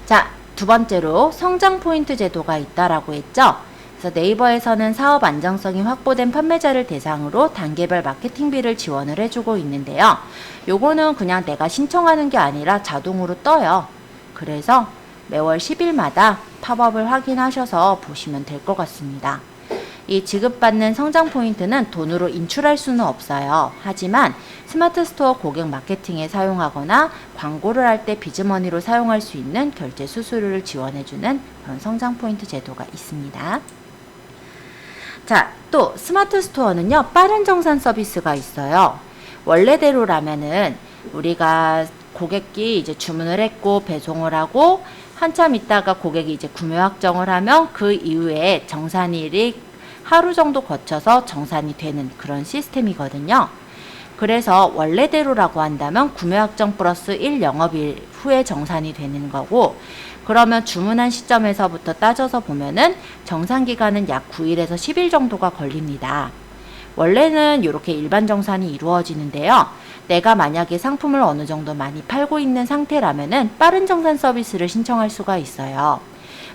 자, 두 번째로 성장 포인트 제도가 있다라고 했죠. 그래서 네이버에서는 사업 안정성이 확보된 판매자를 대상으로 단계별 마케팅비를 지원을 해주고 있는데요. 요거는 그냥 내가 신청하는 게 아니라 자동으로 떠요. 그래서 매월 10일마다 팝업을 확인하셔서 보시면 될 것 같습니다. 이 지급받는 성장 포인트는 돈으로 인출할 수는 없어요. 하지만 스마트 스토어 고객 마케팅에 사용하거나 광고를 할 때 비즈머니로 사용할 수 있는 결제 수수료를 지원해주는 그런 성장 포인트 제도가 있습니다. 자, 또 스마트 스토어는요, 빠른 정산 서비스가 있어요. 원래대로라면은 우리가 고객이 이제 주문을 했고 배송을 하고 한참 있다가 고객이 이제 구매 확정을 하면 그 이후에 정산일이 하루 정도 거쳐서 정산이 되는 그런 시스템이거든요. 그래서 원래대로라고 한다면 구매 확정 플러스 1 영업일 후에 정산이 되는 거고, 그러면 주문한 시점에서부터 따져서 보면은 정산 기간은 약 9일에서 10일 정도가 걸립니다. 원래는 이렇게 일반 정산이 이루어지는데요. 내가 만약에 상품을 어느 정도 많이 팔고 있는 상태라면은 빠른 정산 서비스를 신청할 수가 있어요.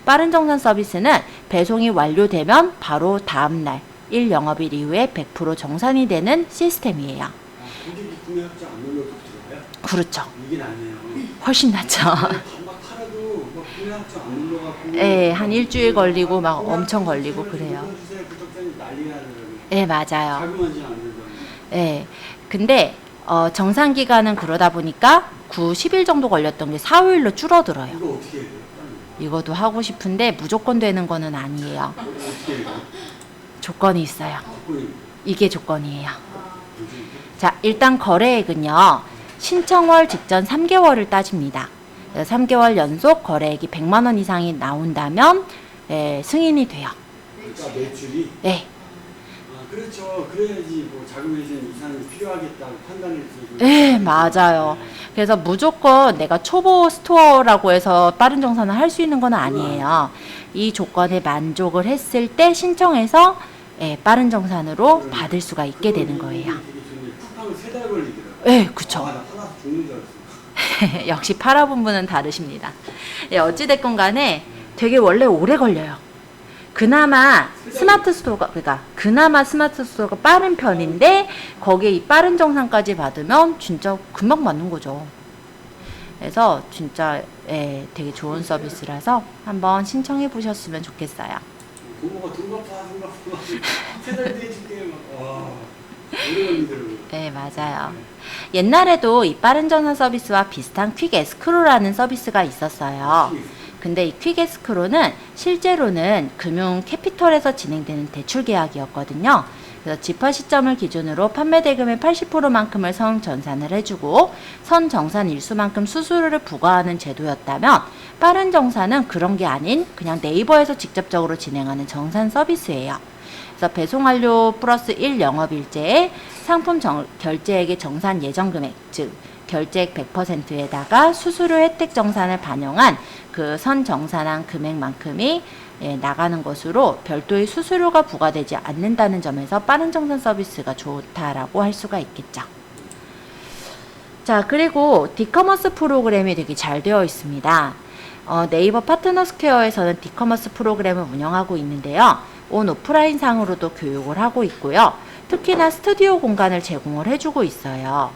빠른 정산 서비스는 배송이 완료되면 바로 다음날 1영업일 이후에 100% 정산이 되는 시스템이에요. 고객이 구매 확정 안 눌러도 들어가요? 그렇죠. 이게 낫네요. 훨씬 낫죠. 막 팔아도 막 구매 확정 안 눌러갖고. 네, 한 일주일 걸리고 막 엄청 걸리고 그래요. 구독자님 난리 나는. 네, 맞아요. 자금하지 않는다. 네, 근데 정산 기간은 그러다 보니까 9, 10일 정도 걸렸던 게 4, 5일로 줄어들어요. 이거 어떻게 해요? 이것도 하고 싶은데 무조건 되는 거는 아니에요. 어떻게 해요? 조건이 있어요. 조건이 이게 조건이에요. 뭐지? 자, 일단 거래액은요, 신청월 직전 3개월을 따집니다. 3개월 연속 거래액이 100만 원 이상이 나온다면 승인이 돼요. 그러니까 매출이. 네. 아, 그렇죠. 그래야지 뭐 자금 회전 이상이 필요하겠다고 판단했지. 네, 맞아요. 그래서 무조건 내가 초보 스토어라고 해서 빠른 정산을 할 수 있는 건 아니에요. 이 조건에 만족을 했을 때 신청해서 빠른 정산으로 받을 수가 있게 되는 거예요. 쿠팡은 3달 걸리더라고요. 네, 그쵸. 나 하나 죽는 줄 알았어. 역시 팔아본 분은 다르십니다. 네, 어찌됐건 간에 되게 원래 오래 걸려요. 그나마 스마트 스토어가 빠른 편인데 거기에 이 빠른 정산까지 받으면 진짜 금방 받는 거죠. 그래서 진짜 되게 좋은 서비스라서 한번 신청해 보셨으면 좋겠어요. 고모가 돈 갚아. 3달 뒤에 줄게. 와, 오래 걸리더라고요. 네, 맞아요. 옛날에도 이 빠른 정산 서비스와 비슷한 퀵 에스크로라는 서비스가 있었어요. 근데 이 퀵 에스크로는 실제로는 금융 캐피털에서 진행되는 대출 계약이었거든요. 그래서 집화 시점을 기준으로 판매 대금의 80%만큼을 선정산을 해주고 선정산 일수만큼 수수료를 부과하는 제도였다면, 빠른 정산은 그런 게 아닌 그냥 네이버에서 직접적으로 진행하는 정산 서비스예요. 그래서 배송 완료 플러스 1 영업일제에 상품 결제액의 정산 예정 금액, 즉 결제액 100%에다가 수수료 혜택 정산을 반영한 그 선 정산한 금액만큼이 나가는 것으로 별도의 수수료가 부과되지 않는다는 점에서 빠른 정산 서비스가 좋다라고 할 수가 있겠죠. 자, 그리고 디커머스 프로그램이 되게 잘 되어 있습니다. 네이버 파트너 스퀘어에서는 디커머스 프로그램을 운영하고 있는데요. 온 오프라인 상으로도 교육을 하고 있고요. 특히나 스튜디오 공간을 제공을 해주고 있어요.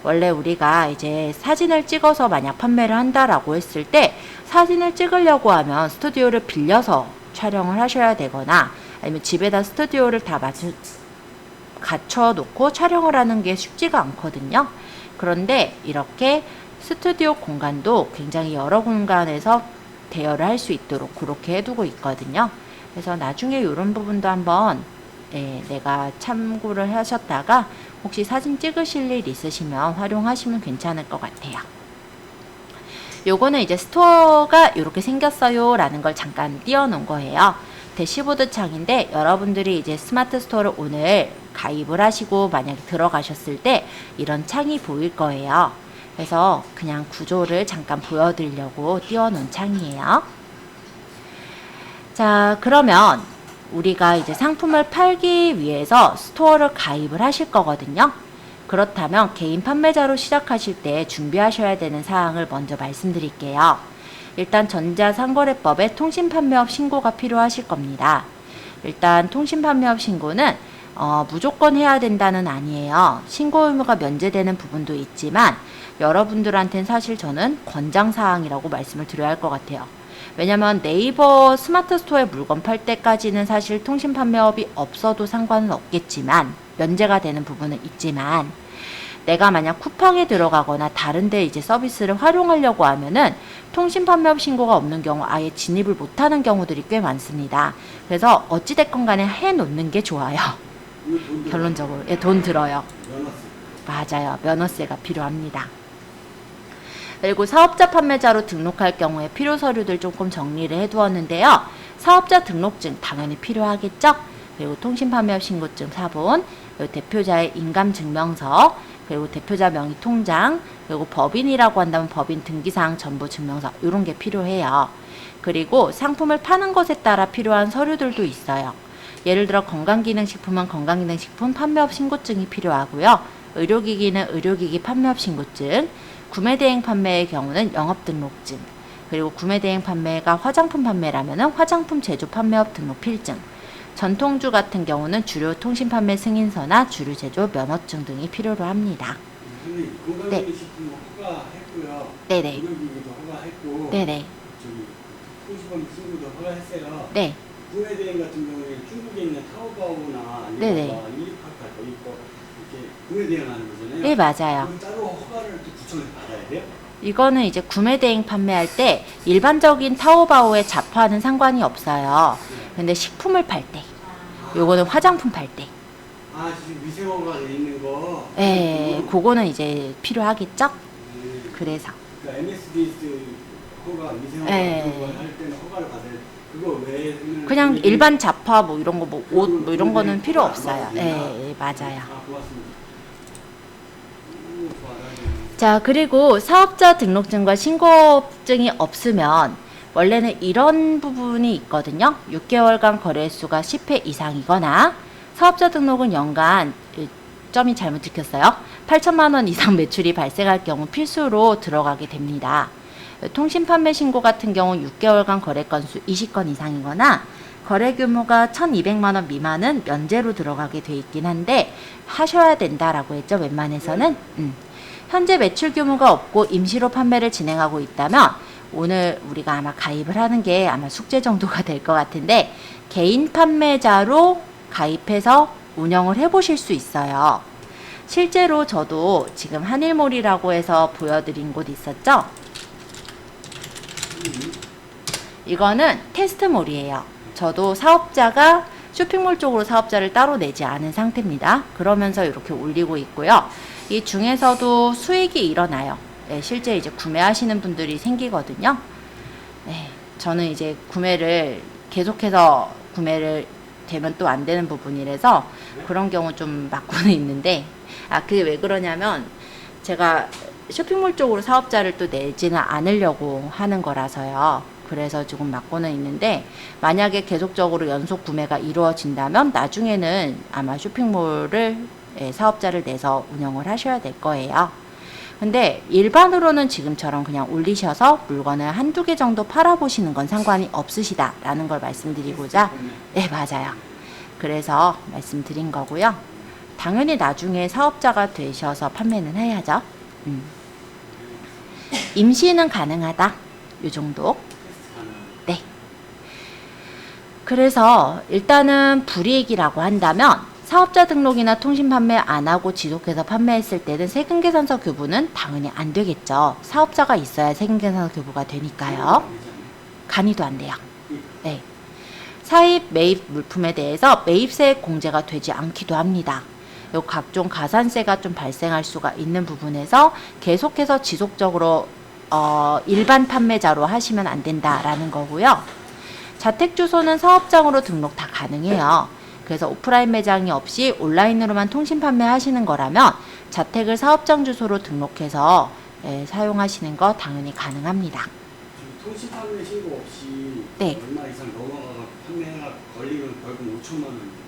원래 우리가 이제 사진을 찍어서 만약 판매를 한다라고 했을 때 사진을 찍으려고 하면 스튜디오를 빌려서 촬영을 하셔야 되거나 아니면 집에다 스튜디오를 다 갖춰 놓고 촬영을 하는 게 쉽지가 않거든요. 그런데 이렇게 스튜디오 공간도 굉장히 여러 공간에서 대여를 할 수 있도록 그렇게 해두고 있거든요. 그래서 나중에 이런 부분도 한번 내가 참고를 하셨다가 혹시 사진 찍으실 일 있으시면 활용하시면 괜찮을 것 같아요. 요거는 이제 스토어가 이렇게 생겼어요 라는 걸 잠깐 띄워놓은 거예요. 대시보드 창인데 여러분들이 이제 스마트 스토어를 오늘 가입을 하시고 만약에 들어가셨을 때 이런 창이 보일 거예요. 그래서 그냥 구조를 잠깐 보여드리려고 띄워놓은 창이에요. 자, 그러면 우리가 이제 상품을 팔기 위해서 스토어를 가입을 하실 거거든요. 그렇다면 개인 판매자로 시작하실 때 준비하셔야 되는 사항을 먼저 말씀드릴게요. 일단 전자상거래법에 통신판매업 신고가 필요하실 겁니다. 일단 통신판매업 신고는 무조건 해야 된다는 아니에요. 신고 의무가 면제되는 부분도 있지만 여러분들한테는 사실 저는 권장사항이라고 말씀을 드려야 할 것 같아요. 왜냐면 네이버 스마트 스토어에 물건 팔 때까지는 사실 통신판매업이 없어도 상관은 없겠지만 면제가 되는 부분은 있지만 내가 만약 쿠팡에 들어가거나 다른데 이제 서비스를 활용하려고 하면은 통신판매업 신고가 없는 경우 아예 진입을 못하는 경우들이 꽤 많습니다. 그래서 어찌됐건 간에 해놓는 게 좋아요. 결론적으로. 예, 돈 들어요. 맞아요. 면허세가 필요합니다. 그리고 사업자 판매자로 등록할 경우에 필요 서류들 조금 정리를 해두었는데요. 사업자 등록증 당연히 필요하겠죠? 그리고 통신판매업 신고증 사본, 그리고 대표자의 인감증명서, 그리고 대표자 명의 통장, 그리고 법인이라고 한다면 법인 등기사항 전부 증명서 이런 게 필요해요. 그리고 상품을 파는 것에 따라 필요한 서류들도 있어요. 예를 들어 건강기능식품은 건강기능식품 판매업 신고증이 필요하고요. 의료기기는 의료기기 판매업 신고증, 구매대행 판매의 경우는 영업등록증, 그리고 구매대행 판매가 화장품 판매라면 화장품 제조 판매업 등록 필증, 전통주 같은 경우는 주류 통신판매 승인서나 주류 제조 면허증 등이 필요로 합니다. 선생님, 건강기능식품 허가했고요. 네네. 의료기기도 허가했고. 네네. 저기 통신판매 신고도 허가했어요. 네. 구매대행 같은 경우에 중국에 있는 타오바오나 네네. 일리파카 거기 거 이렇게 구매대행 하는 거잖아요. 네, 맞아요. 그럼 따로 허가를 또 구청에서 받아야 돼요? 이거는 이제 구매대행 판매할 때 일반적인 타오바오에 잡화는 상관이 없어요. 근데 식품을 팔 때, 요거는 화장품 팔 때, 지금 위생허가 돼 있는 거. 예, 그거는 이제 필요하겠죠? 그래서. 그러니까 MSDS 허가 위생허가 예. 같은 거 할 때는 허가를 받아야 그거 외에는 그냥 일반 잡화 뭐 이런 거 뭐 옷 뭐 이런 거는 필요 허가 안 없어요. 받아야 된다? 예, 맞아요. 고맙습니다. 좋아. 자, 그리고 사업자 등록증과 신고증이 없으면 원래는 이런 부분이 있거든요. 6개월간 거래수가 10회 이상이거나 사업자 등록은 연간 점이 잘못 찍혔어요. 8천만 원 이상 매출이 발생할 경우 필수로 들어가게 됩니다. 통신판매 신고 같은 경우 6개월간 거래 건수 20건 이상이거나 거래 규모가 1,200만 원 미만은 면제로 들어가게 돼 있긴 한데 하셔야 된다라고 했죠. 웬만해서는. 현재 매출 규모가 없고 임시로 판매를 진행하고 있다면 오늘 우리가 아마 가입을 하는 게 아마 숙제 정도가 될 것 같은데 개인 판매자로 가입해서 운영을 해보실 수 있어요. 실제로 저도 지금 한일몰이라고 해서 보여드린 곳 있었죠? 이거는 테스트몰이에요. 저도 사업자가 쇼핑몰 쪽으로 사업자를 따로 내지 않은 상태입니다. 그러면서 이렇게 올리고 있고요. 이 중에서도 수익이 일어나요. 네, 실제 이제 구매하시는 분들이 생기거든요. 네, 저는 이제 구매를 계속해서 구매를 되면 또 안 되는 부분이라서 그런 경우 좀 막고는 있는데, 그게 왜 그러냐면 제가 쇼핑몰 쪽으로 사업자를 또 내지는 않으려고 하는 거라서요. 그래서 조금 막고는 있는데 만약에 계속적으로 연속 구매가 이루어진다면 나중에는 아마 쇼핑몰을 사업자를 내서 운영을 하셔야 될 거예요. 근데 일반으로는 지금처럼 그냥 올리셔서 물건을 한두 개 정도 팔아보시는 건 상관이 없으시다라는 걸 말씀드리고자, 네, 맞아요. 그래서 말씀드린 거고요. 당연히 나중에 사업자가 되셔서 판매는 해야죠. 임시는 가능하다. 요 정도. 네. 그래서 일단은 불이익이라고 한다면 사업자 등록이나 통신 판매 안 하고 지속해서 판매했을 때는 세금계산서 교부는 당연히 안 되겠죠. 사업자가 있어야 세금계산서 교부가 되니까요. 간이도 안 돼요. 네. 사입 매입 물품에 대해서 매입세 공제가 되지 않기도 합니다. 요 각종 가산세가 좀 발생할 수가 있는 부분에서 계속해서 지속적으로 일반 판매자로 하시면 안 된다라는 거고요. 자택 주소는 사업장으로 등록 다 가능해요. 그래서 오프라인 매장이 없이 온라인으로만 통신 판매하시는 거라면 자택을 사업장 주소로 등록해서 사용하시는 거 당연히 가능합니다. 통신 판매 신고 없이 네. 얼마 이상 넘어가 판매가 걸리면 벌금 5천만 원이에요.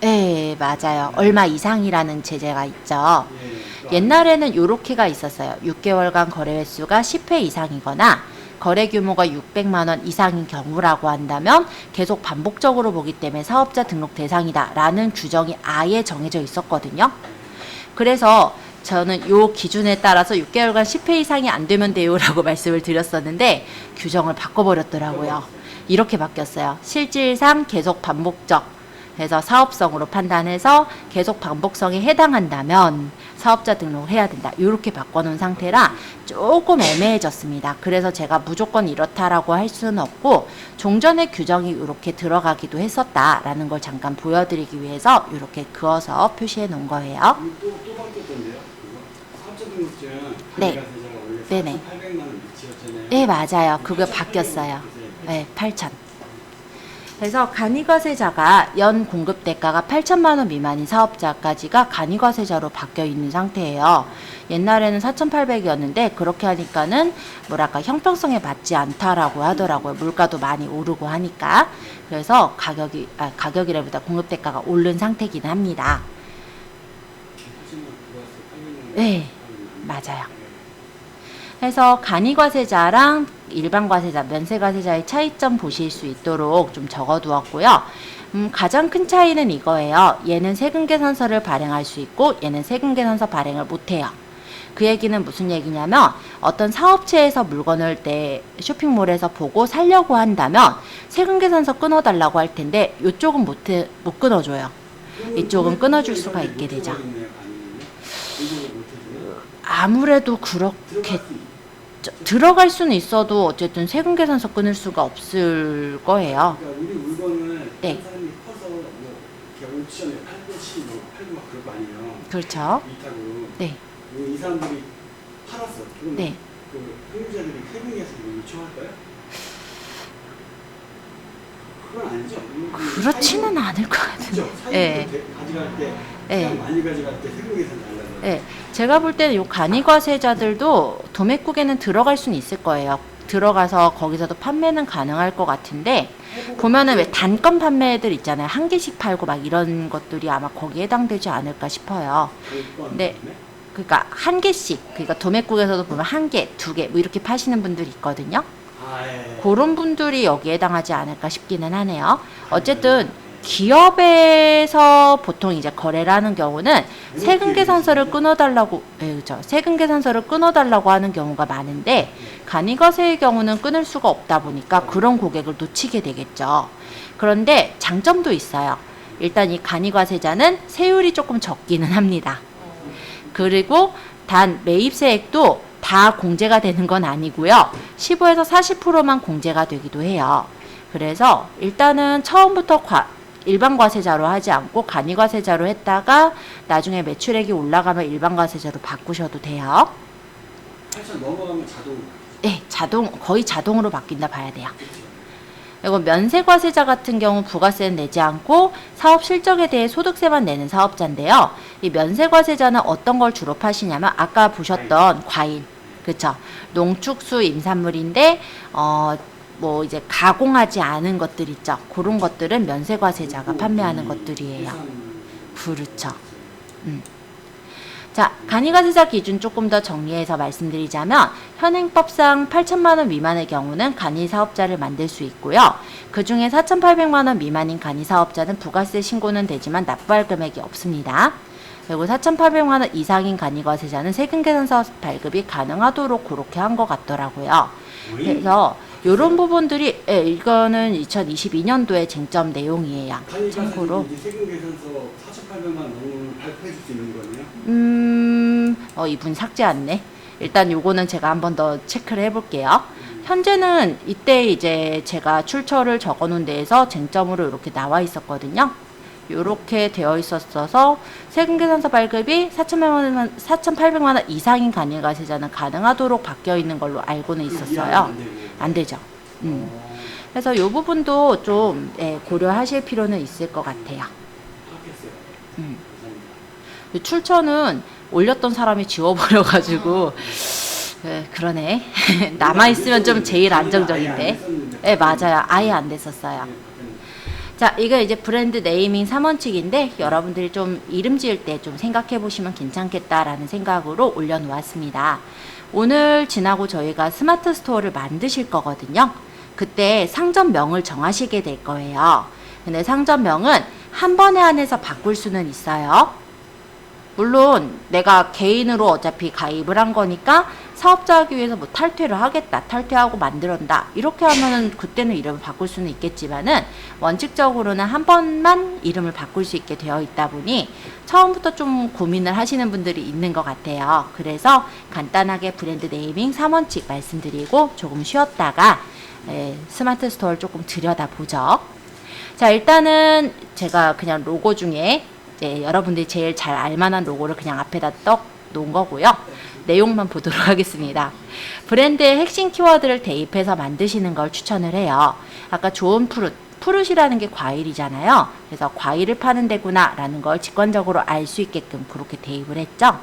네, 맞아요. 얼마 이상이라는 제재가 있죠. 예. 옛날에는 요렇게가 있었어요. 6개월간 거래 횟수가 10회 이상이거나 거래 규모가 600만 원 이상인 경우라고 한다면 계속 반복적으로 보기 때문에 사업자 등록 대상이다 라는 규정이 아예 정해져 있었거든요. 그래서 저는 요 기준에 따라서 6개월간 10회 이상이 안 되면 돼요 라고 말씀을 드렸었는데 규정을 바꿔버렸더라고요. 이렇게 바뀌었어요. 실질상 계속 반복적 해서 사업성으로 판단해서 계속 반복성에 해당한다면 사업자 등록을 해야 된다. 이렇게 바꿔놓은 상태라 조금 애매해졌습니다. 그래서 제가 무조건 이렇다라고 할 수는 없고 종전의 규정이 이렇게 들어가기도 했었다라는 걸 잠깐 보여드리기 위해서 이렇게 그어서 표시해 놓은 거예요. 또 바뀌었던데요? 사업자 등록증 네. 가세자가 원래 네네. 4,800만 원 미치였잖아요. 네, 맞아요. 그거 바뀌었어요. 네, 8,000. 그래서 간이과세자가 연 공급 대가가 8천만 원 미만인 사업자까지가 간이과세자로 바뀌어 있는 상태예요. 옛날에는 4,800이었는데 그렇게 하니까는 뭐랄까 형평성에 맞지 않다라고 하더라고요. 물가도 많이 오르고 하니까. 그래서 가격이라보다 공급 대가가 오른 상태긴 합니다. 네, 맞아요. 그래서 간이과세자랑 일반과세자, 면세과세자의 차이점 보실 수 있도록 좀 적어두었고요. 가장 큰 차이는 이거예요. 얘는 세금계산서를 발행할 수 있고 얘는 세금계산서 발행을 못해요. 그 얘기는 무슨 얘기냐면 어떤 사업체에서 물건을 쇼핑몰에서 보고 사려고 한다면 세금계산서 끊어달라고 할 텐데 이쪽은 못 끊어줘요. 이쪽은 끊어줄 수가 있게 되죠. 아무래도 그렇게 들어갈 수는 있어도 어쨌든 세금계산서 끊을 수가 없을 거예요. 그러니까 우리 물건을 네. 한 사람이 퍼서 뭐 이렇게 옥션에 팔듯이 팔고 막 그럴 거 아니에요. 그렇죠. 위탁으로. 네. 이 사람들이 팔았어. 그럼 네. 그 소유자들이 세금에서 요청할까요? 그건 아니죠. 그렇지는 않을 것 같은데. 예. 가져갈 때, 예. 많이 가져갈 때 세금계산 달라서. 네, 제가 볼 때는 요 간이과세자들도 도매국에는 들어갈 수는 있을 거예요. 들어가서 거기서도 판매는 가능할 것 같은데 보면은 왜 단건 판매들 있잖아요. 한 개씩 팔고 막 이런 것들이 아마 거기에 해당되지 않을까 싶어요. 근데 그러니까 한 개씩, 그러니까 도매국에서도 보면 한 개, 두 개 뭐 이렇게 파시는 분들이 있거든요. 그런 분들이 여기에 해당하지 않을까 싶기는 하네요. 어쨌든 기업에서 보통 이제 거래를 하는 경우는 세금계산서를 끊어달라고, 네, 그렇죠. 세금계산서를 끊어달라고 하는 경우가 많은데 간이과세의 경우는 끊을 수가 없다 보니까 그런 고객을 놓치게 되겠죠. 그런데 장점도 있어요. 일단 이 간이과세자는 세율이 조금 적기는 합니다. 그리고 단 매입세액도 다 공제가 되는 건 아니고요. 15에서 40%만 공제가 되기도 해요. 그래서 일단은 처음부터 일반과세자로 하지 않고 간이과세자로 했다가 나중에 매출액이 올라가면 일반과세자로 바꾸셔도 돼요. 한참 넘어가면 자동으로. 네, 거의 자동으로 바뀐다 봐야 돼요. 그리고 면세과세자 같은 경우 부가세는 내지 않고 사업 실적에 대해 소득세만 내는 사업자인데요. 이 면세과세자는 어떤 걸 주로 파시냐면 아까 보셨던 과일, 그렇죠? 농축수 임산물인데 뭐 이제 가공하지 않은 것들 있죠. 그런 것들은 면세과세자가 판매하는 것들이에요. 그렇죠. 자, 간이과세자 기준 조금 더 정리해서 말씀드리자면 현행법상 8천만 원 미만의 경우는 간이사업자를 만들 수 있고요. 그중에 4,800만 원 미만인 간이사업자는 부가세 신고는 되지만 납부할 금액이 없습니다. 그리고 4,800만 원 이상인 간이과세자는 세금계산서 발급이 가능하도록 그렇게 한 것 같더라고요. 그래서 이런 부분들이 이거는 2022년도의 쟁점 내용이에요. 참고로. 세금계산서 4,800만 원 발표해 줄 수 있는 거네요? 이분 삭제 않네. 일단 요거는 제가 한 번 더 체크를 해볼게요. 현재는 이때 이제 제가 출처를 적어놓은 데에서 쟁점으로 이렇게 나와 있었거든요. 이렇게 되어 있었어서 세금계산서 발급이 4,800만 원 이상인 간이가세자는 가능하도록 바뀌어 있는 걸로 알고는 있었어요. 안 되죠. 그래서 이 부분도 좀 고려하실 필요는 있을 것 같아요. 출처는 올렸던 사람이 지워버려가지고 그러네. 남아있으면 좀 제일 안정적인데. 네, 맞아요. 아예 안 됐었어요. 자, 이거 이제 브랜드 네이밍 3원칙인데 여러분들이 좀 이름 지을 때 좀 생각해 보시면 괜찮겠다라는 생각으로 올려놓았습니다. 오늘 지나고 저희가 스마트 스토어를 만드실 거거든요. 그때 상점명을 정하시게 될 거예요. 근데 상점명은 한 번에 한해서 바꿀 수는 있어요. 물론 내가 개인으로 어차피 가입을 한 거니까 사업자 하기 위해서 뭐 탈퇴를 하겠다, 탈퇴하고 만들었다 이렇게 하면은 그때는 이름을 바꿀 수는 있겠지만은 원칙적으로는 한 번만 이름을 바꿀 수 있게 되어 있다 보니 처음부터 좀 고민을 하시는 분들이 있는 것 같아요. 그래서 간단하게 브랜드 네이밍 3원칙 말씀드리고 조금 쉬었다가 스마트 스토어를 조금 들여다보죠. 자, 일단은 제가 그냥 로고 중에 여러분들이 제일 잘 알만한 로고를 그냥 앞에다 떡 놓은 거고요. 내용만 보도록 하겠습니다. 브랜드의 핵심 키워드를 대입해서 만드시는 걸 추천을 해요. 아까 좋은 푸릇이라는 게 과일이잖아요. 그래서 과일을 파는 데구나 라는 걸 직관적으로 알 수 있게끔 그렇게 대입을 했죠.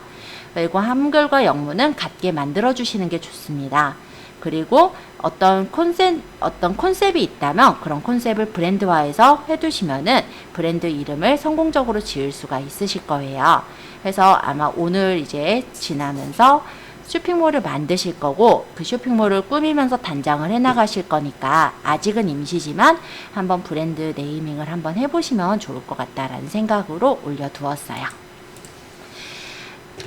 그리고 한글과 영문은 같게 만들어 주시는 게 좋습니다. 그리고 어떤 컨셉이 있다면 그런 컨셉을 브랜드화해서 해두시면은 브랜드 이름을 성공적으로 지을 수가 있으실 거예요. 그래서 아마 오늘 이제 지나면서 쇼핑몰을 만드실 거고 그 쇼핑몰을 꾸미면서 단장을 해나가실 거니까 아직은 임시지만 한번 브랜드 네이밍을 한번 해보시면 좋을 것 같다라는 생각으로 올려두었어요.